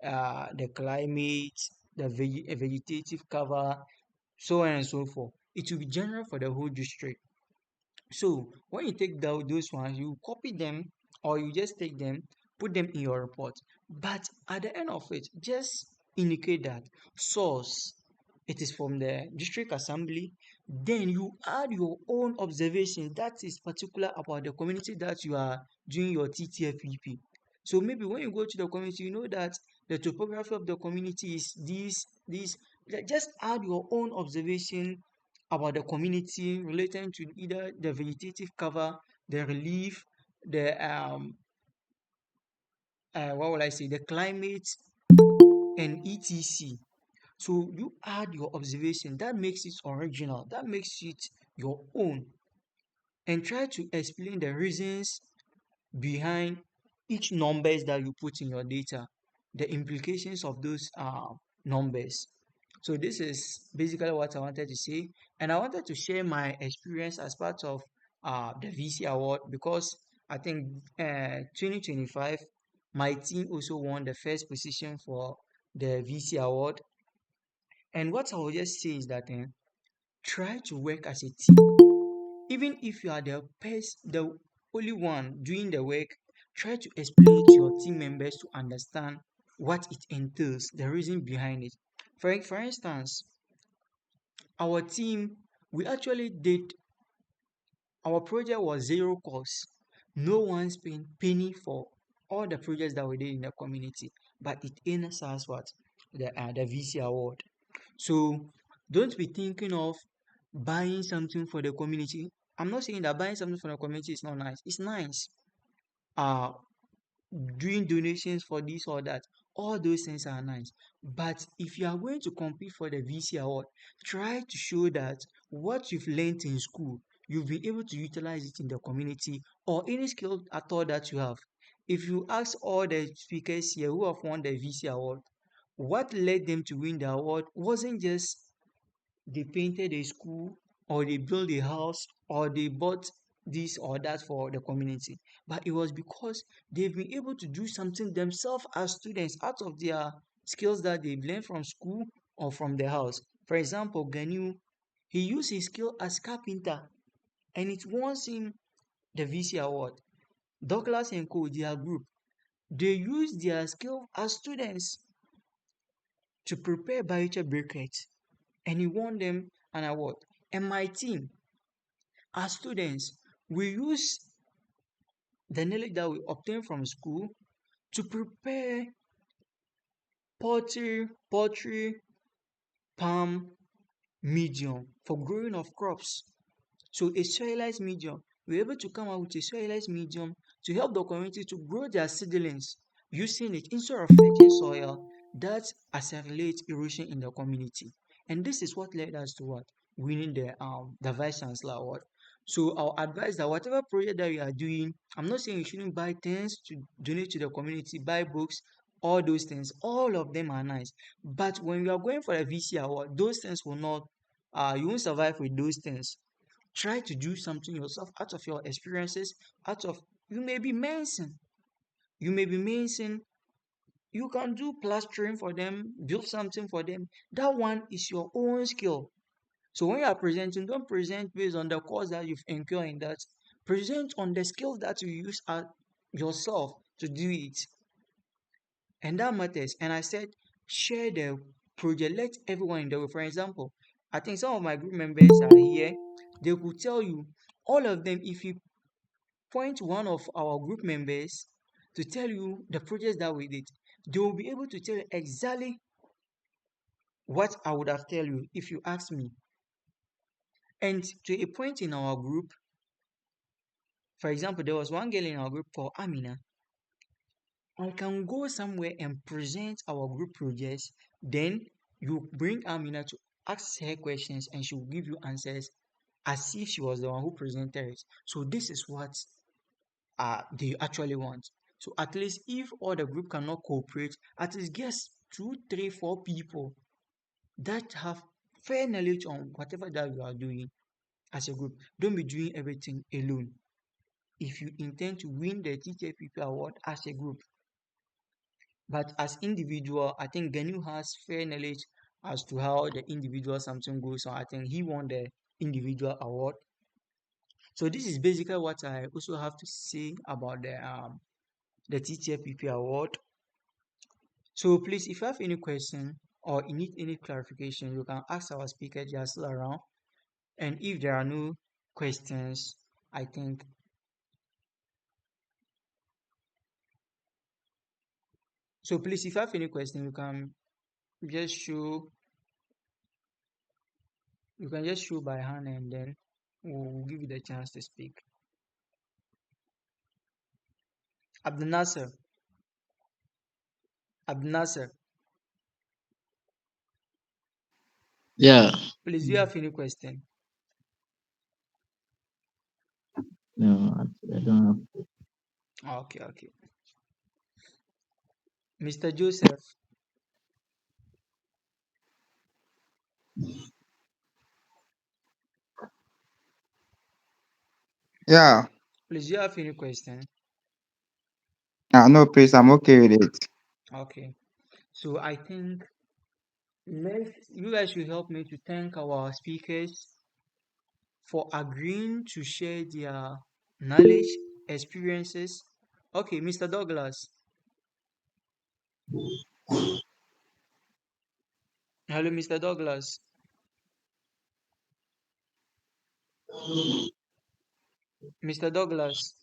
the climate, the vegetative cover, so on and so forth. It will be general for the whole district. So when you take those ones, you copy them or you just take them, put them in your report. But at the end of it, just indicate that source, it is from the district assembly. Then you add your own observation that is particular about the community that you are doing your TTFPP. So maybe when you go to the community, you know that the topography of the community is this. Just add your own observation about the community relating to either the vegetative cover, the relief, the what will I say, the climate and etc. So you add your observation that makes it original, that makes it your own, and try to explain the reasons behind each numbers that you put in your data, the implications of those numbers. So this is basically what I wanted to say, and I wanted to share my experience as part of the VC award because I think 2025 my team also won the first position for the VC award. And what I will just say is that try to work as a team. Even if you are the only one doing the work, try to explain it to your team members to understand what it entails, the reason behind it. For instance, our team, we actually did, our project was zero cost. No one spent penny for all the projects that we did in the community, but it earns us what? The VC award. So don't be thinking of buying something for the community. I'm not saying that buying something for the community is not nice. It's nice. Uh doing donations for this or that. All those things are nice. But if you are going to compete for the VC award, try to show that what you've learned in school, you've been able to utilize it in the community or any skill at all that you have. If you ask all the speakers here who have won the VC award, what led them to win the award wasn't just they painted a school or they built a house or they bought this or that for the community, but it was because they've been able to do something themselves as students out of their skills that they've learned from school or from the house. For example, Ganiu, he used his skill as carpenter and it won him the VC award. Douglas and Co, their group, they used their skill as students to prepare biochar briquettes and he won them an award. And my team, as students, we use the knowledge that we obtain from school to prepare poultry palm medium for growing of crops. So a soilized medium, we're able to come out with a soilized medium to help the community to grow their seedlings using it instead of fetching soil that accelerates erosion in the community. And this is what led us to what? Winning the Vice Chancellor Award. So I'll advise that whatever project that you are doing, I'm not saying you shouldn't buy things to donate to the community, buy books, all those things, all of them are nice. But when you are going for a VC award, those things will not, you won't survive with those things. Try to do something yourself out of your experiences, out of, you may be mason, you may be mason, you can do plastering for them, build something for them. That one is your own skill. So when you are presenting, don't present based on the course that you've incurred in that. Present on the skills that you use at yourself to do it. And that matters. And I said, share the project, let everyone in the way. For example, I think some of my group members are here. They could tell you, all of them, if you point one of our group members to tell you the projects that we did, they will be able to tell you exactly what I would have tell you if you ask me. And to a point in our group, for example, there was one girl in our group called Amina. I can go somewhere and present our group projects, then you bring Amina to ask her questions and she will give you answers as if she was the one who presented it. So this is what they actually want. So at least if all the group cannot cooperate, at least get 2, 3, 4 people that have fair knowledge on whatever that you are doing as a group. Don't be doing everything alone. if you intend to win the TTFPP award as a group. But as individual, I think Ganiu has fair knowledge as to how the individual something goes on. I think he won the individual award. So this is basically what I also have to say about the TTFPP award. So please, if you have any question or you need any clarification, you can ask our speaker just around. And if there are no questions, I think so. Please, if you have any question, just show you can just show by hand, and then we'll give you the chance to speak. Abdul Nasser, Abdul Nasser, Yeah. please, do you have any question? No, actually, I don't have. Okay, okay. Mr. Joseph, Yeah. please, do you have any question? No, please, I'm okay with it. Okay. So I think you guys should help me to thank our speakers for agreeing to share their knowledge, experiences. Okay, Mr. Douglas. Hello, Mr. Douglas. Mr. Douglas.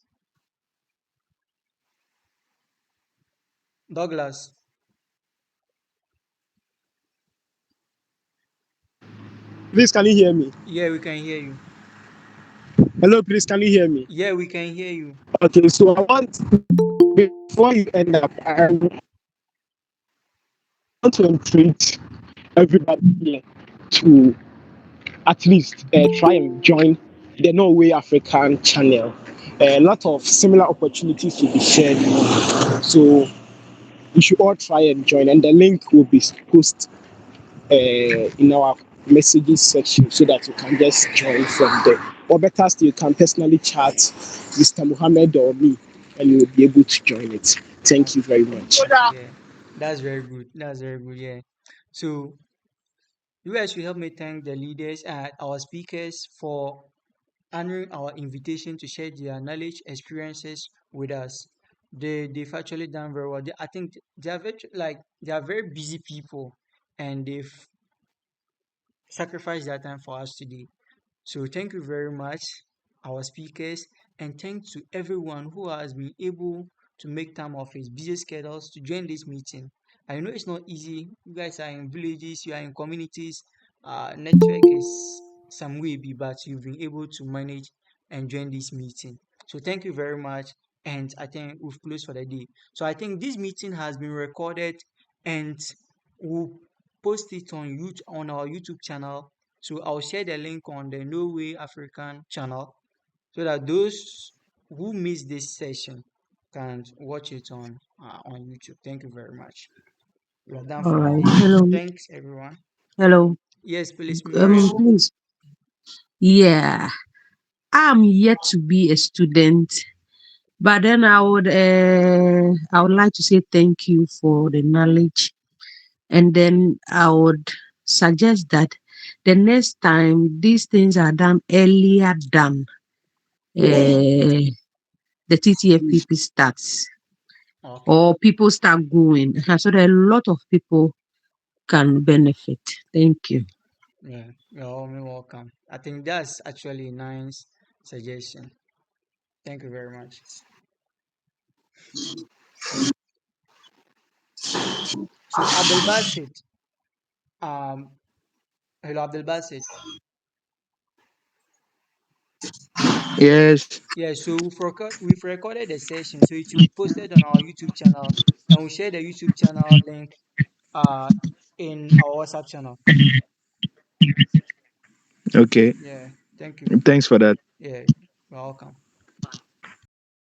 Douglas. Please, can you hear me? Yeah, we can hear you. Hello, please, can you hear me? Yeah, we can hear you. Okay, so I want, before you end up, I want to encourage everybody here to at least try and join the NurWay African channel. A lot of similar opportunities will be shared. So you should all try and join, and the link will be posted in our messages section so that you can just join from there. Or better still, you can personally chat Mr. Mohammed or me, and you will be able to join it. Thank you Okay. very much. Yeah, that's very good. That's very good. Yeah. So you guys should help me thank the leaders and our speakers for honoring our invitation to share their knowledge, experiences with us. They've actually done very well. I think they are they are very busy people, and they've sacrificed their time for us today. So thank you very much, our speakers, and thanks to everyone who has been able to make time of his busy schedules to join this meeting. I know it's not easy. You guys are in villages, you are in communities. Network is some way be, but you've been able to manage and join this meeting. So thank you very much. And I think we've closed for the day. So I think this meeting has been recorded, and we'll post it on on our YouTube channel. So I'll share the link on the NurWay African channel so that those who miss this session can watch it on YouTube. Thank you very much. We are done All for the right. day. Hello. Thanks, everyone. Hello. Yes, please, Mary. Please. Yeah, I'm yet to be a student, but then I would like to say thank you for the knowledge, and then I would suggest that the next time these things are done earlier than the TTFPP starts Okay. or people start going, so that a lot of people can benefit. Thank you. Yeah, you're all welcome. I think that's actually a nice suggestion. Thank you very much. So Abdul Basit, um, hello Abdul Basit. Yes. Yeah, so we've recorded the session, so it will be posted on our YouTube channel, and we'll share the YouTube channel link uh in our WhatsApp channel. Okay. Yeah, thank you. Thanks for that. Yeah, you're welcome.